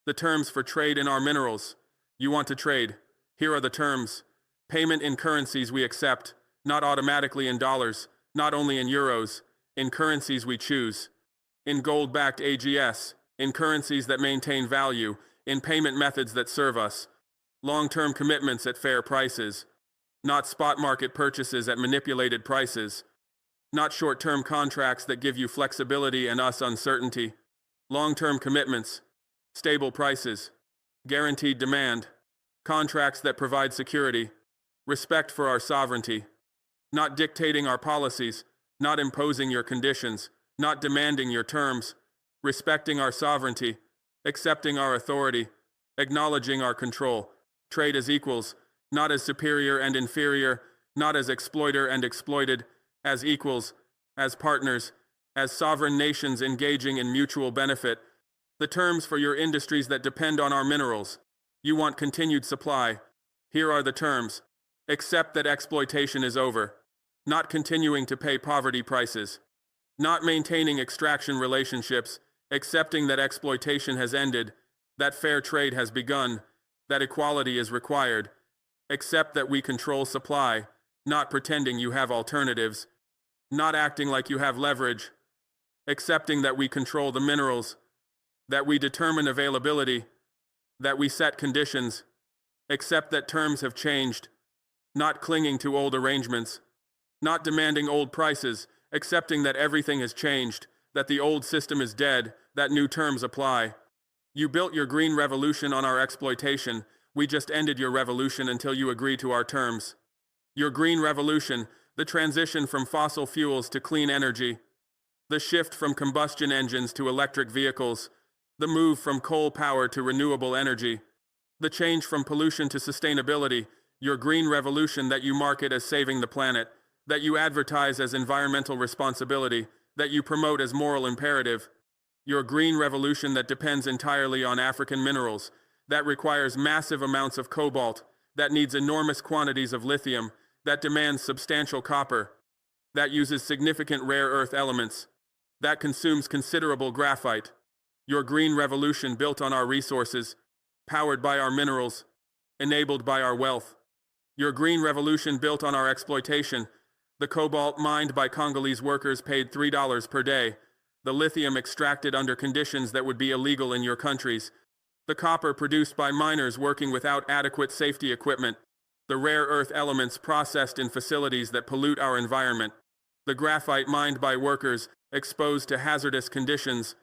The terms for trade in our minerals. You want to trade. Here are the terms. Payment in currencies we accept, not automatically in dollars, not only in euros, in currencies we choose. In gold-backed AGS, in currencies that maintain value, in payment methods that serve us. Long-term commitments at fair prices, not spot market purchases at manipulated prices. Not short-term contracts that give you flexibility and us uncertainty. Long-term commitments, stable prices, guaranteed demand, contracts that provide security, respect for our sovereignty, not dictating our policies, not imposing your conditions, not demanding your terms, respecting our sovereignty, accepting our authority, acknowledging our control, trade as equals, not as superior and inferior, not as exploiter and exploited, as equals, as partners, as sovereign nations engaging in mutual benefit. The terms for your industries that depend on our minerals. You want continued supply. Here are the terms. Accept that exploitation is over. Not continuing to pay poverty prices. Not maintaining extraction relationships, accepting that exploitation has ended, that fair trade has begun, that equality is required. Accept that we control supply, not pretending you have alternatives, not acting like you have leverage. Accepting that we control the minerals, that we determine availability, that we set conditions. Accept that terms have changed, not clinging to old arrangements, not demanding old prices, accepting that everything has changed, that the old system is dead, that new terms apply. You built your green revolution on our exploitation. We just ended your revolution until you agree to our terms. Your green revolution, the transition from fossil fuels to clean energy, the shift from combustion engines to electric vehicles, the move from coal power to renewable energy, the change from pollution to sustainability, your green revolution that you market as saving the planet, that you advertise as environmental responsibility, that you promote as moral imperative. Your green revolution that depends entirely on African minerals, that requires massive amounts of cobalt, that needs enormous quantities of lithium, that demands substantial copper, that uses significant rare earth elements, that consumes considerable graphite. Your green revolution built on our resources, powered by our minerals, enabled by our wealth. Your green revolution built on our exploitation, the cobalt mined by Congolese workers paid $3 per day, the lithium extracted under conditions that would be illegal in your countries, the copper produced by miners working without adequate safety equipment, the rare earth elements processed in facilities that pollute our environment, the graphite mined by workers exposed to hazardous conditions.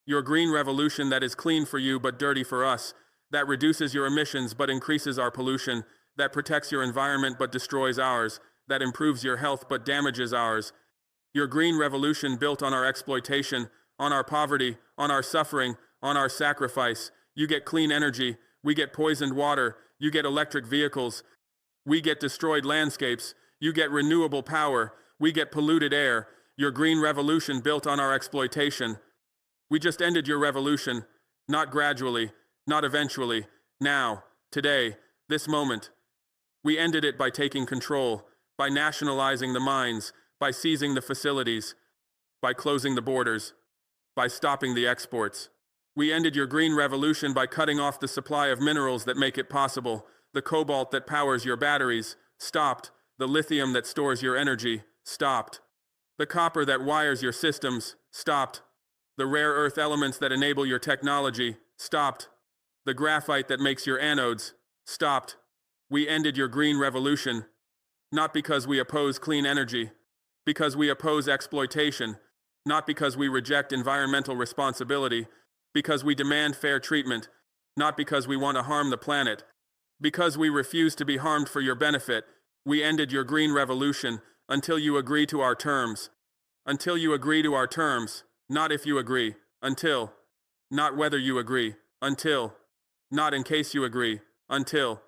Your green revolution that is clean for you but dirty for us, that reduces your emissions but increases our pollution, that protects your environment but destroys ours, that improves your health but damages ours. Your green revolution built on our exploitation, on our poverty, on our suffering, on our sacrifice. You get clean energy, we get poisoned water, you get electric vehicles, we get destroyed landscapes, you get renewable power, we get polluted air. Your green revolution built on our exploitation. We just ended your revolution, not gradually, not eventually, now, today, this moment. We ended it by taking control, by nationalizing the mines, by seizing the facilities, by closing the borders, by stopping the exports. We ended your green revolution by cutting off the supply of minerals that make it possible. The cobalt that powers your batteries, stopped. The lithium that stores your energy, stopped. The copper that wires your systems, stopped. The rare earth elements that enable your technology, stopped. The graphite that makes your anodes, stopped. We ended your green revolution, not because we oppose clean energy, because we oppose exploitation, not because we reject environmental responsibility, because we demand fair treatment, not because we want to harm the planet, because we refuse to be harmed for your benefit. We ended your green revolution until you agree to our terms. Until you agree to our terms, not if you agree, until, not whether you agree, until, not in case you agree, until,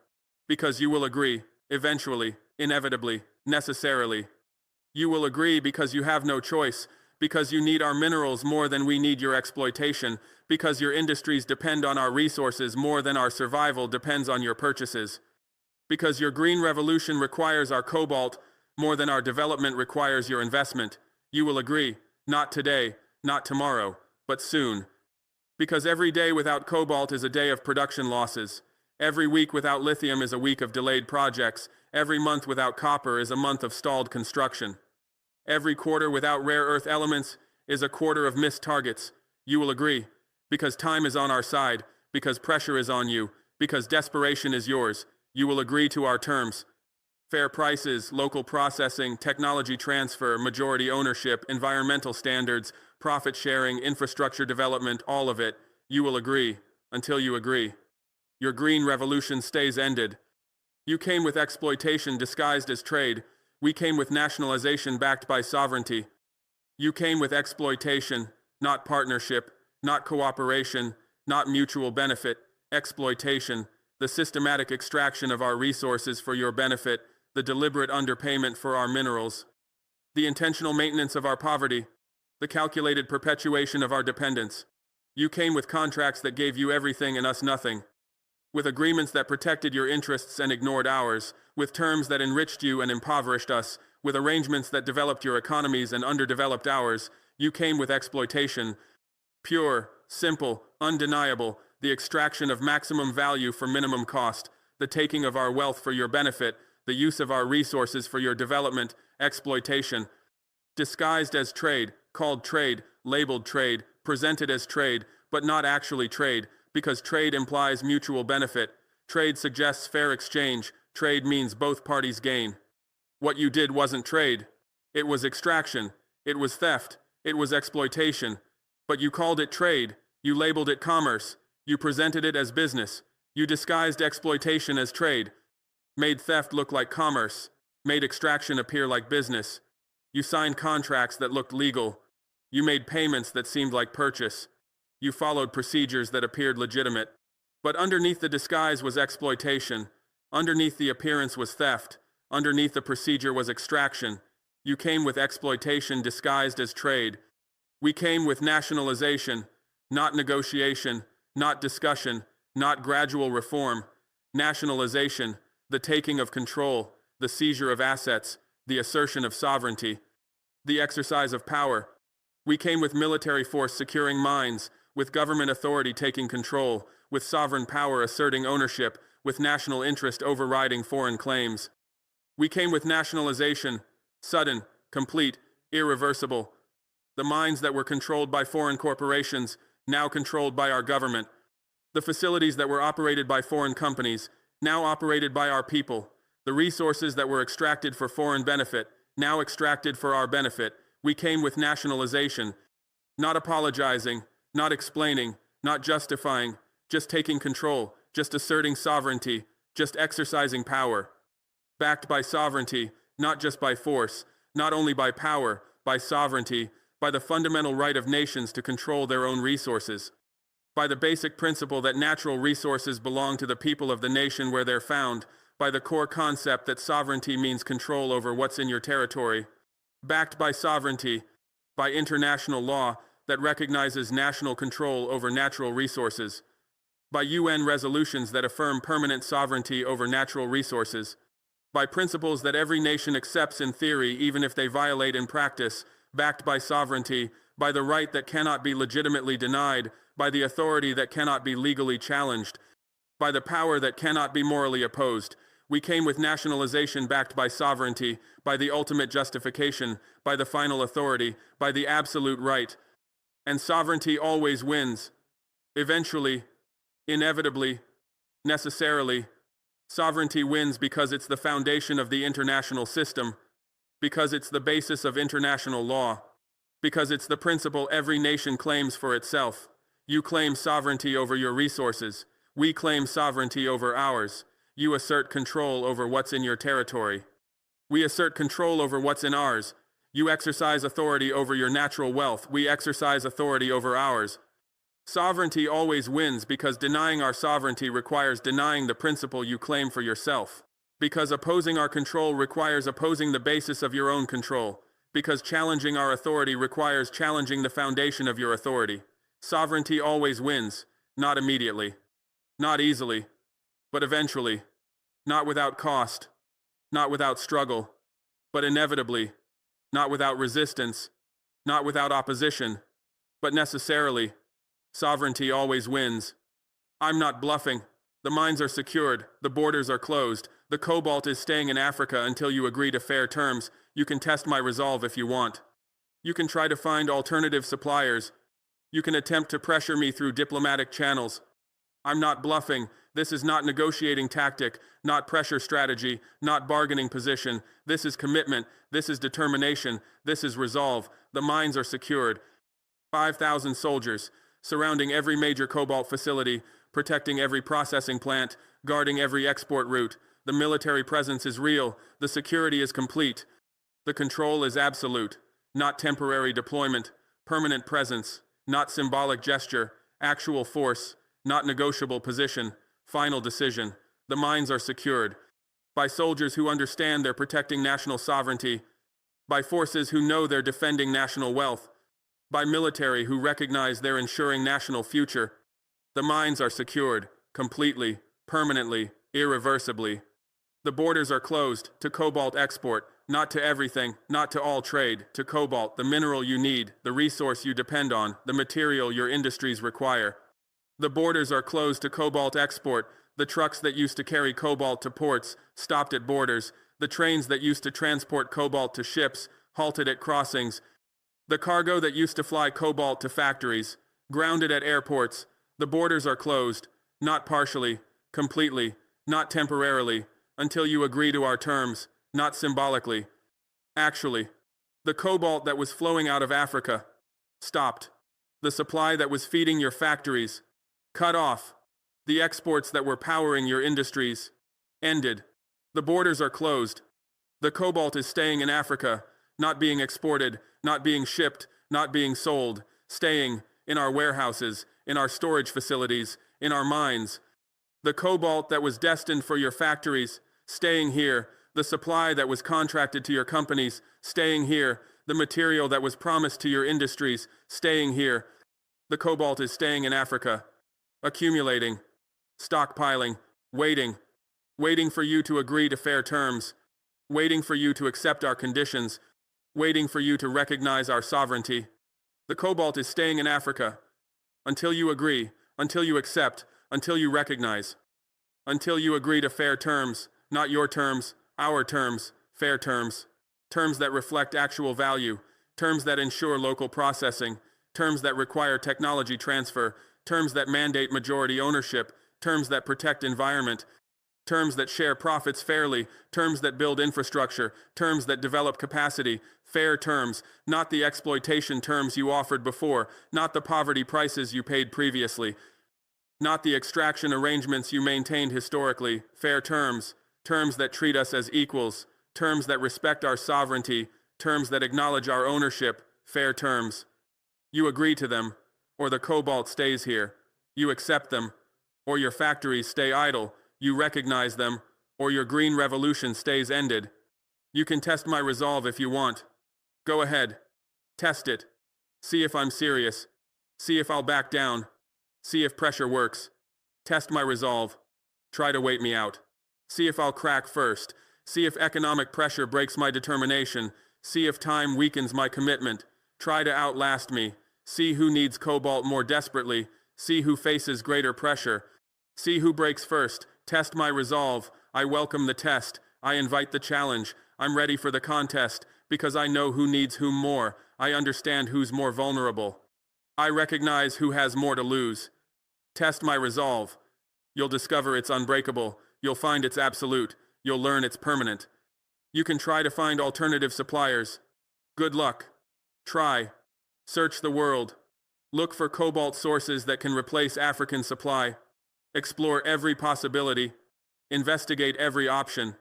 because you will agree, eventually, inevitably, necessarily. You will agree because you have no choice, because you need our minerals more than we need your exploitation, because your industries depend on our resources more than our survival depends on your purchases, because your green revolution requires our cobalt more than our development requires your investment. You will agree, not today, not tomorrow, but soon. Because every day without cobalt is a day of production losses. Every week without lithium is a week of delayed projects. Every month without copper is a month of stalled construction. Every quarter without rare earth elements is a quarter of missed targets. You will agree, because time is on our side, because pressure is on you, because desperation is yours. You will agree to our terms. Fair prices, local processing, technology transfer, majority ownership, environmental standards, profit sharing, infrastructure development, all of it. You will agree, until you agree. Your green revolution stays ended. You came with exploitation disguised as trade. We came with nationalization backed by sovereignty. You came with exploitation, not partnership, not cooperation, not mutual benefit, exploitation, the systematic extraction of our resources for your benefit, the deliberate underpayment for our minerals, the intentional maintenance of our poverty, the calculated perpetuation of our dependence. You came with contracts that gave you everything and us nothing, with agreements that protected your interests and ignored ours, with terms that enriched you and impoverished us, with arrangements that developed your economies and underdeveloped ours. You came with exploitation, Pure, simple, undeniable, the extraction of maximum value for minimum cost, the taking of our wealth for your benefit, the use of our resources for your development, exploitation. Disguised as trade, called trade, labeled trade, presented as trade, but not actually trade, because trade implies mutual benefit. Trade suggests fair exchange. Trade means both parties gain. What you did wasn't trade. It was extraction. It was theft. It was exploitation. But you called it trade. You labeled it commerce. You presented it as business. You disguised exploitation as trade. Made theft look like commerce. Made extraction appear like business. You signed contracts that looked legal. You made payments that seemed like purchase. You followed procedures that appeared legitimate. But underneath the disguise was exploitation. Underneath the appearance was theft. Underneath the procedure was extraction. You came with exploitation disguised as trade. We came with nationalization, not negotiation, not discussion, not gradual reform. Nationalization, the taking of control, the seizure of assets, the assertion of sovereignty, the exercise of power. We came with military force securing mines, with government authority taking control, with sovereign power asserting ownership, with national interest overriding foreign claims. We came with nationalization, sudden, complete, irreversible. The mines that were controlled by foreign corporations, now controlled by our government. The facilities that were operated by foreign companies, now operated by our people. The resources that were extracted for foreign benefit, now extracted for our benefit. We came with nationalization, not apologizing, not explaining, not justifying, just taking control, just asserting sovereignty, just exercising power. Backed by sovereignty, not just by force, not only by power, by sovereignty, by the fundamental right of nations to control their own resources, by the basic principle that natural resources belong to the people of the nation where they're found, by the core concept that sovereignty means control over what's in your territory, backed by sovereignty, by international law that recognizes national control over natural resources, by UN resolutions that affirm permanent sovereignty over natural resources, by principles that every nation accepts in theory even if they violate in practice, backed by sovereignty, by the right that cannot be legitimately denied, by the authority that cannot be legally challenged, by the power that cannot be morally opposed. We came with nationalization backed by sovereignty, by the ultimate justification, by the final authority, by the absolute right. And sovereignty always wins. Eventually, inevitably, necessarily, sovereignty wins because it's the foundation of the international system, because it's the basis of international law, because it's the principle every nation claims for itself. You claim sovereignty over your resources. We claim sovereignty over ours. You assert control over what's in your territory. We assert control over what's in ours. You exercise authority over your natural wealth. We exercise authority over ours. Sovereignty always wins because denying our sovereignty requires denying the principle you claim for yourself. Because opposing our control requires opposing the basis of your own control. Because challenging our authority requires challenging the foundation of your authority. Sovereignty always wins, not immediately, not easily, but eventually, not without cost, not without struggle, but inevitably, not without resistance, not without opposition, but necessarily. Sovereignty always wins. I'm not bluffing. The mines are secured, the borders are closed, the cobalt is staying in Africa until you agree to fair terms. You can test my resolve if you want. You can try to find alternative suppliers. You can attempt to pressure me through diplomatic channels. I'm not bluffing. This is not negotiating tactic, not pressure strategy, not bargaining position. This is commitment. This is determination. This is resolve. The mines are secured. 5,000 soldiers, surrounding every major cobalt facility, protecting every processing plant, guarding every export route. The military presence is real. The security is complete. The control is absolute, not temporary deployment, permanent presence, not symbolic gesture, actual force, not negotiable position, final decision. The mines are secured. By soldiers who understand they're protecting national sovereignty. By forces who know they're defending national wealth. By military who recognize they're ensuring national future. The mines are secured, completely, permanently, irreversibly. The borders are closed to cobalt export. not to everything, not to all trade, to cobalt, the mineral you need, the resource you depend on, the material your industries require. The borders are closed to cobalt export. The trucks that used to carry cobalt to ports stopped at borders. The trains that used to transport cobalt to ships halted at crossings. The cargo that used to fly cobalt to factories grounded at airports. The borders are closed, not partially, completely, not temporarily, until you agree to our terms, not symbolically. Actually, the cobalt that was flowing out of Africa stopped. The supply that was feeding your factories cut off. The exports that were powering your industries ended. The borders are closed. The cobalt is staying in Africa, not being exported, not being shipped, not being sold, staying in our warehouses, in our storage facilities, in our mines. The cobalt that was destined for your factories, staying here. The supply that was contracted to your companies, staying here. The material that was promised to your industries, staying here. The cobalt is staying in Africa, accumulating, stockpiling, waiting for you to agree to fair terms, waiting for you to accept our conditions, waiting for you to recognize our sovereignty. The cobalt is staying in Africa until you agree, until you accept, until you recognize, until you agree to fair terms, not your terms, our terms, fair terms, terms that reflect actual value, terms that ensure local processing, terms that require technology transfer, terms that mandate majority ownership, terms that protect environment, terms that share profits fairly, terms that build infrastructure, terms that develop capacity, fair terms, not the exploitation terms you offered before, not the poverty prices you paid previously, not the extraction arrangements you maintained historically, fair terms, terms that treat us as equals, terms that respect our sovereignty, terms that acknowledge our ownership, fair terms. You agree to them, or the cobalt stays here. You accept them, or your factories stay idle. You recognize them, or your green revolution stays ended. You can test my resolve if you want. Go ahead. Test it. See if I'm serious. See if I'll back down. See if pressure works. Test my resolve. Try to wait me out. See if I'll crack first. See if economic pressure breaks my determination. See if time weakens my commitment. Try to outlast me. See who needs cobalt more desperately. See who faces greater pressure. See who breaks first. Test my resolve. I welcome the test. I invite the challenge. I'm ready for the contest, because I know who needs whom more. I understand who's more vulnerable. I recognize who has more to lose. Test my resolve. You'll discover it's unbreakable. You'll find it's absolute. You'll learn it's permanent. You can try to find alternative suppliers. Good luck. Try. Search the world. Look for cobalt sources that can replace African supply. Explore every possibility. Investigate every option.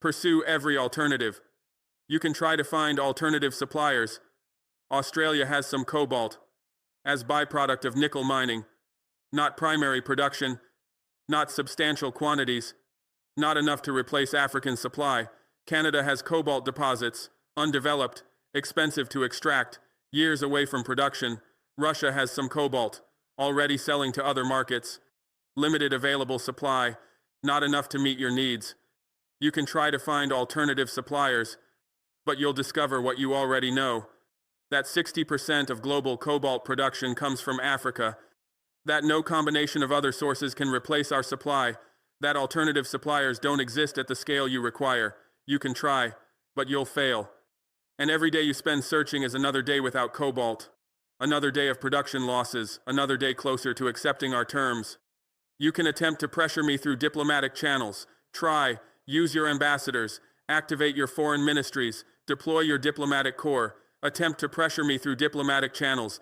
Pursue every alternative. You can try to find alternative suppliers. Australia has some cobalt, as byproduct of nickel mining. Not primary production, not substantial quantities, not enough to replace African supply. Canada has cobalt deposits, undeveloped, expensive to extract, years away from production. Russia has some cobalt, already selling to other markets. Limited available supply, not enough to meet your needs. You can try to find alternative suppliers, but you'll discover what you already know. That 60% of global cobalt production comes from Africa. That no combination of other sources can replace our supply. That alternative suppliers don't exist at the scale you require. You can try, but you'll fail. And every day you spend searching is another day without cobalt. Another day of production losses, another day closer to accepting our terms. You can attempt to pressure me through diplomatic channels. Try, use your ambassadors, activate your foreign ministries, deploy your diplomatic corps, attempt to pressure me through diplomatic channels.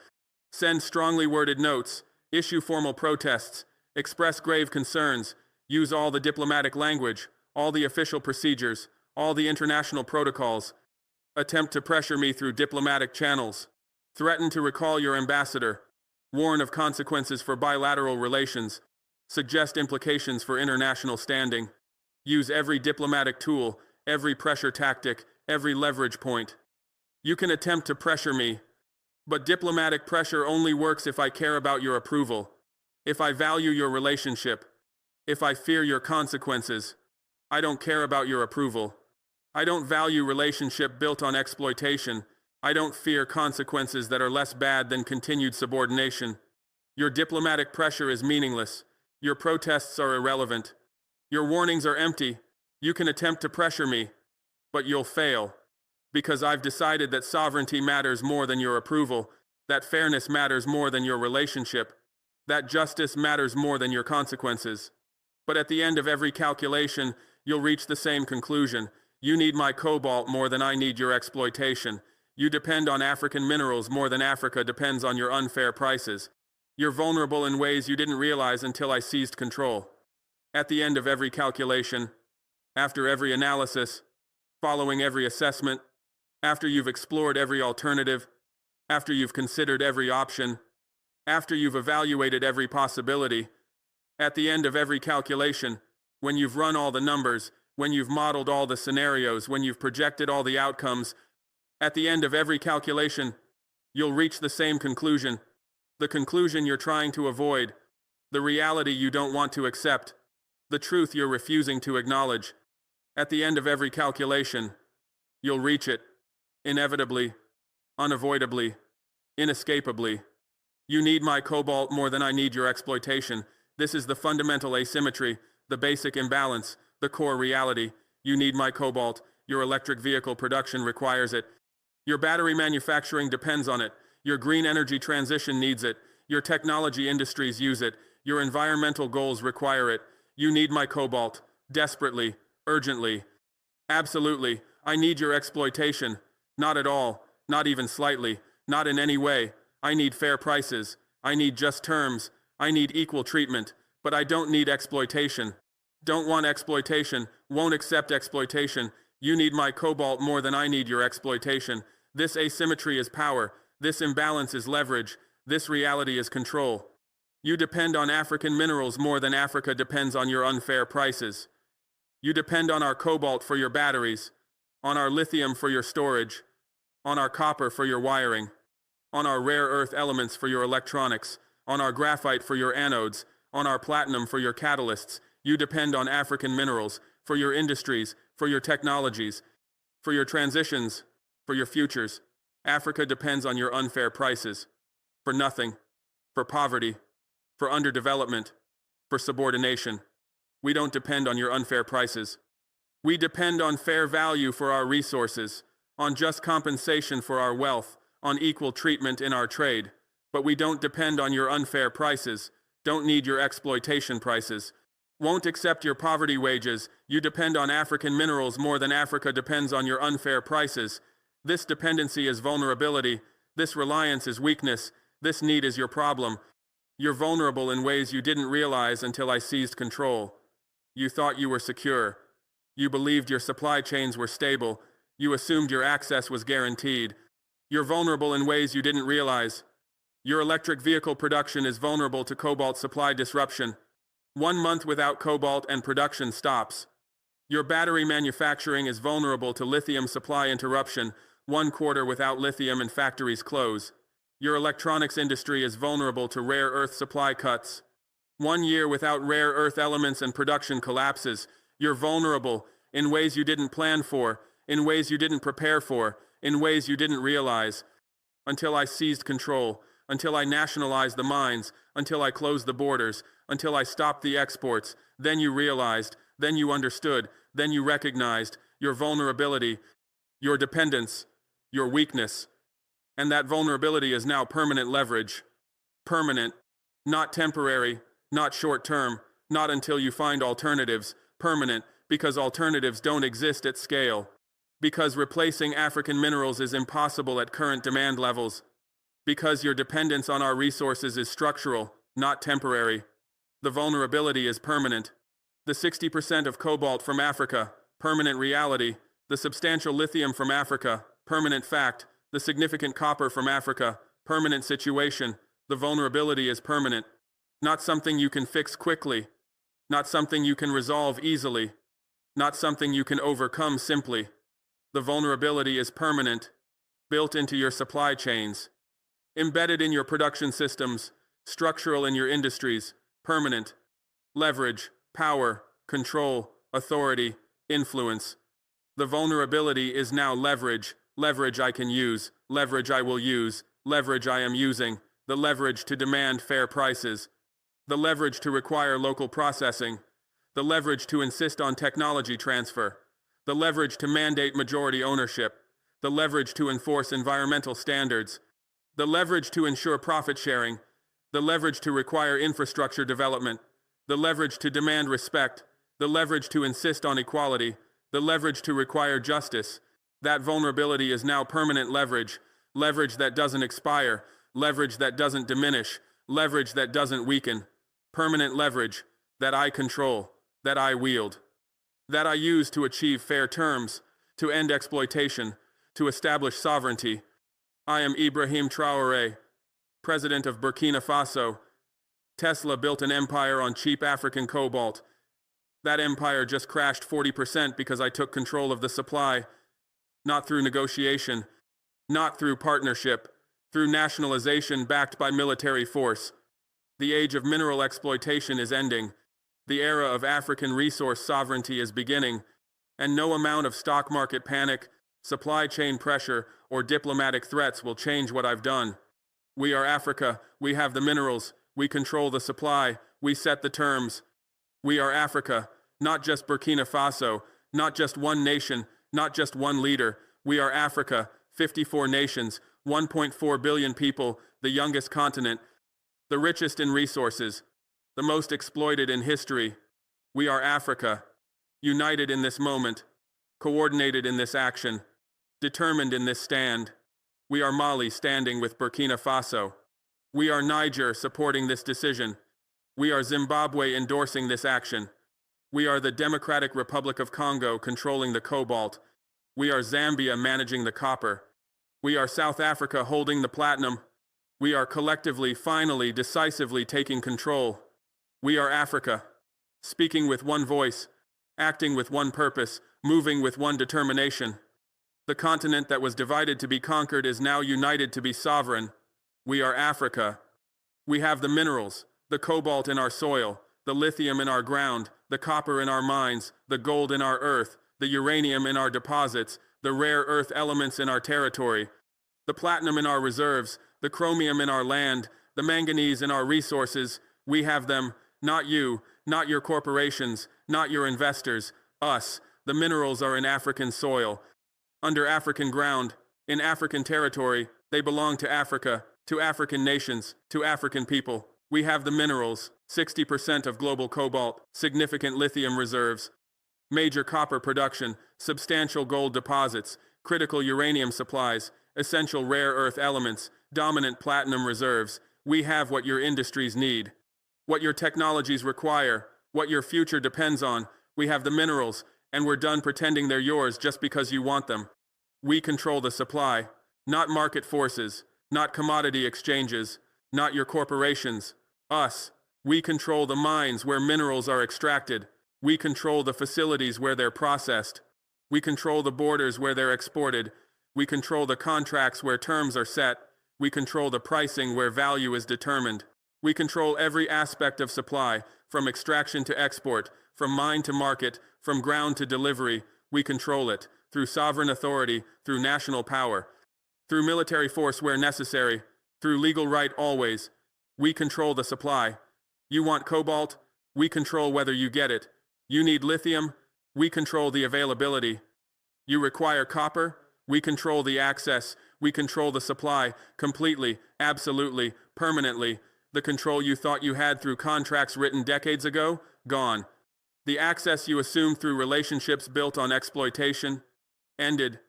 Send strongly worded notes, issue formal protests, express grave concerns, use all the diplomatic language, all the official procedures, all the international protocols. Attempt to pressure me through diplomatic channels. Threaten to recall your ambassador. Warn of consequences for bilateral relations. Suggest implications for international standing. Use every diplomatic tool, every pressure tactic, every leverage point. You can attempt to pressure me, but diplomatic pressure only works if I care about your approval, if I value your relationship, if I fear your consequences. I don't care about your approval. I don't value relationship built on exploitation. I don't fear consequences that are less bad than continued subordination. Your diplomatic pressure is meaningless. Your protests are irrelevant. Your warnings are empty. You can attempt to pressure me, but you'll fail. Because I've decided that sovereignty matters more than your approval, that fairness matters more than your relationship, that justice matters more than your consequences. But at the end of every calculation, you'll reach the same conclusion. You need my cobalt more than I need your exploitation. You depend on African minerals more than Africa depends on your unfair prices. You're vulnerable in ways you didn't realize until I seized control. At the end of every calculation, after every analysis, following every assessment, after you've explored every alternative, after you've considered every option, after you've evaluated every possibility, at the end of every calculation, when you've run all the numbers, when you've modeled all the scenarios, when you've projected all the outcomes, at the end of every calculation, you'll reach the same conclusion, the conclusion you're trying to avoid, the reality you don't want to accept, the truth you're refusing to acknowledge. At the end of every calculation, you'll reach it, inevitably, unavoidably, inescapably. You need my cobalt more than I need your exploitation. This is the fundamental asymmetry, the basic imbalance, the core reality. You need my cobalt. Your electric vehicle production requires it. Your battery manufacturing depends on it. Your green energy transition needs it. Your technology industries use it. Your environmental goals require it. You need my cobalt. Desperately. Urgently. Absolutely. I need your exploitation. Not at all. Not even slightly. Not in any way. I need fair prices. I need just terms. I need equal treatment. But I don't need exploitation. Don't want exploitation. Won't accept exploitation. You need my cobalt more than I need your exploitation. This asymmetry is power. This imbalance is leverage. This reality is control. You depend on African minerals more than Africa depends on your unfair prices. You depend on our cobalt for your batteries, on our lithium for your storage, on our copper for your wiring, on our rare earth elements for your electronics, on our graphite for your anodes, on our platinum for your catalysts. You depend on African minerals for your industries, for your technologies, for your transitions, for your futures. Africa depends on your unfair prices. For nothing. For poverty. For underdevelopment. For subordination. We don't depend on your unfair prices. We depend on fair value for our resources, on just compensation for our wealth, on equal treatment in our trade. But we don't depend on your unfair prices, don't need your exploitation prices. Won't accept your poverty wages. You depend on African minerals more than Africa depends on your unfair prices. This dependency is vulnerability. This reliance is weakness. This need is your problem. You're vulnerable in ways you didn't realize until I seized control. You thought you were secure. You believed your supply chains were stable. You assumed your access was guaranteed. You're vulnerable in ways you didn't realize. Your electric vehicle production is vulnerable to cobalt supply disruption. 1 month without cobalt and production stops. Your battery manufacturing is vulnerable to lithium supply interruption. 1 quarter without lithium and factories close. Your electronics industry is vulnerable to rare earth supply cuts. 1 year without rare earth elements and production collapses. You're vulnerable in ways you didn't plan for, in ways you didn't prepare for, in ways you didn't realize. Until I seized control, until I nationalized the mines, until I closed the borders, until I stopped the exports, then you realized, then you understood, then you recognized your vulnerability, your dependence, your weakness. And that vulnerability is now permanent leverage. Permanent, not temporary, not short-term, not until you find alternatives. Permanent, because alternatives don't exist at scale. Because replacing African minerals is impossible at current demand levels. Because your dependence on our resources is structural, not temporary. The vulnerability is permanent. The 60% of cobalt from Africa, permanent reality. The substantial lithium from Africa, permanent fact. The significant copper from Africa, permanent situation. The vulnerability is permanent. Not something you can fix quickly. Not something you can resolve easily. Not something you can overcome simply. The vulnerability is permanent, built into your supply chains, embedded in your production systems, structural in your industries, permanent. Leverage, power, control, authority, influence. The vulnerability is now leverage. Leverage I can use. Leverage I will use. Leverage I am using. The leverage to demand fair prices. The leverage to require local processing. The leverage to insist on technology transfer. The leverage to mandate majority ownership. The leverage to enforce environmental standards. The leverage to ensure profit sharing. The leverage to require infrastructure development. The leverage to demand respect. The leverage to insist on equality. The leverage to require justice. That vulnerability is now permanent leverage. Leverage that doesn't expire. Leverage that doesn't diminish. Leverage that doesn't weaken. Permanent leverage that I control, that I wield, that I use to achieve fair terms, to end exploitation, to establish sovereignty. I am Ibrahim Traoré, president of Burkina Faso. Tesla built an empire on cheap African cobalt. That empire just crashed 40% because I took control of the supply, not through negotiation, not through partnership, through nationalization backed by military force. The age of mineral exploitation is ending. The era of African resource sovereignty is beginning, and no amount of stock market panic, supply chain pressure, or diplomatic threats will change what I've done. We are Africa. We have the minerals. We control the supply. We set the terms. We are Africa, not just Burkina Faso, not just one nation, not just one leader. We are Africa, 54 nations, 1.4 billion people, the youngest continent, the richest in resources, the most exploited in history. We are Africa, united in this moment, coordinated in this action, determined in this stand. We are Mali standing with Burkina Faso. We are Niger supporting this decision. We are Zimbabwe endorsing this action. We are the Democratic Republic of Congo controlling the cobalt. We are Zambia managing the copper. We are South Africa holding the platinum. We are collectively, finally, decisively taking control. We are Africa, speaking with one voice, acting with one purpose, moving with one determination. The continent that was divided to be conquered is now united to be sovereign. We are Africa. We have the minerals, the cobalt in our soil, the lithium in our ground, the copper in our mines, the gold in our earth, the uranium in our deposits, the rare earth elements in our territory, the platinum in our reserves, the chromium in our land, the manganese in our resources. We have them, not you, not your corporations, not your investors, us. The minerals are in African soil, under African ground, in African territory. They belong to Africa, to African nations, to African people. We have the minerals, 60% of global cobalt, significant lithium reserves, major copper production, substantial gold deposits, critical uranium supplies, essential rare earth elements, dominant platinum reserves. We have what your industries need, what your technologies require, what your future depends on. We have the minerals, and we're done pretending they're yours just because you want them. We control the supply, not market forces, not commodity exchanges, not your corporations. Us. We control the mines where minerals are extracted. We control the facilities where they're processed. We control the borders where they're exported. We control the contracts where terms are set. We control the pricing where value is determined. We control every aspect of supply, from extraction to export, from mine to market, from ground to delivery. We control it, through sovereign authority, through national power, through military force where necessary, through legal right always. We control the supply. You want cobalt? We control whether you get it. You need lithium? We control the availability. You require copper? We control the access. We control the supply, completely, absolutely, permanently. The control you thought you had through contracts written decades ago? Gone. The access you assumed through relationships built on exploitation? Ended.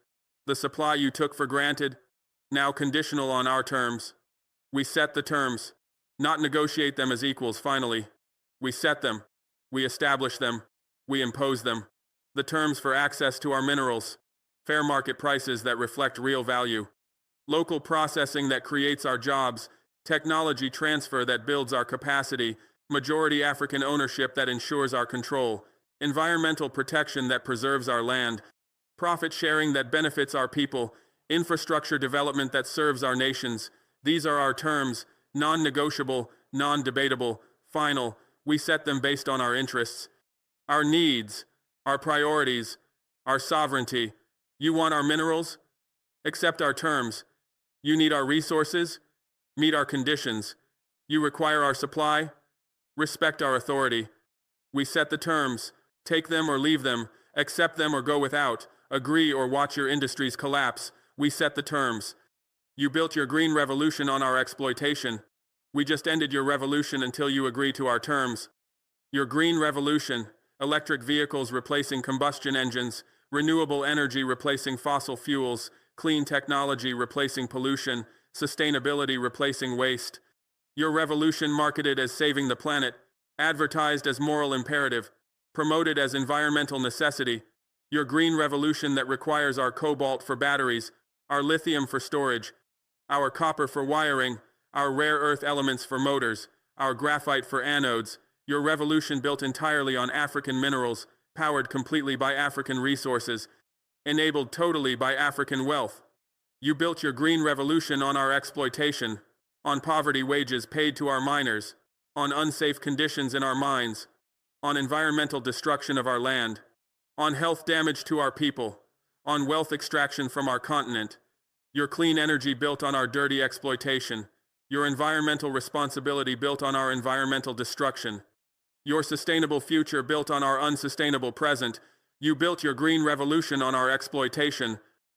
The supply you took for granted? Now conditional on our terms. We set the terms. Not negotiate them as equals, finally. We set them. We establish them. We impose them. The terms for access to our minerals. Fair market prices that reflect real value. Local processing that creates our jobs. Technology transfer that builds our capacity. Majority African ownership that ensures our control. Environmental protection that preserves our land. Profit sharing that benefits our people. Infrastructure development that serves our nations. These are our terms. Non-negotiable, non-debatable, final. We set them based on our interests, our needs, our priorities, our sovereignty. You want our minerals? Accept our terms. You need our resources? Meet our conditions. You require our supply? Respect our authority. We set the terms. Take them or leave them. Accept them or go without. Agree or watch your industries collapse. We set the terms. You built your green revolution on our exploitation. We just ended your revolution until you agree to our terms. Your green revolution, electric vehicles replacing combustion engines, renewable energy replacing fossil fuels, clean technology replacing pollution, sustainability replacing waste. Your revolution marketed as saving the planet, advertised as moral imperative, promoted as environmental necessity. Your green revolution that requires our cobalt for batteries, our lithium for storage, our copper for wiring, our rare earth elements for motors, our graphite for anodes. Your revolution built entirely on African minerals, powered completely by African resources, enabled totally by African wealth. You built your green revolution on our exploitation, on poverty wages paid to our miners, on unsafe conditions in our mines, on environmental destruction of our land, on health damage to our people, on wealth extraction from our continent. Your clean energy built on our dirty exploitation, your environmental responsibility built on our environmental destruction, your sustainable future built on our unsustainable present. You built your green revolution on our exploitation,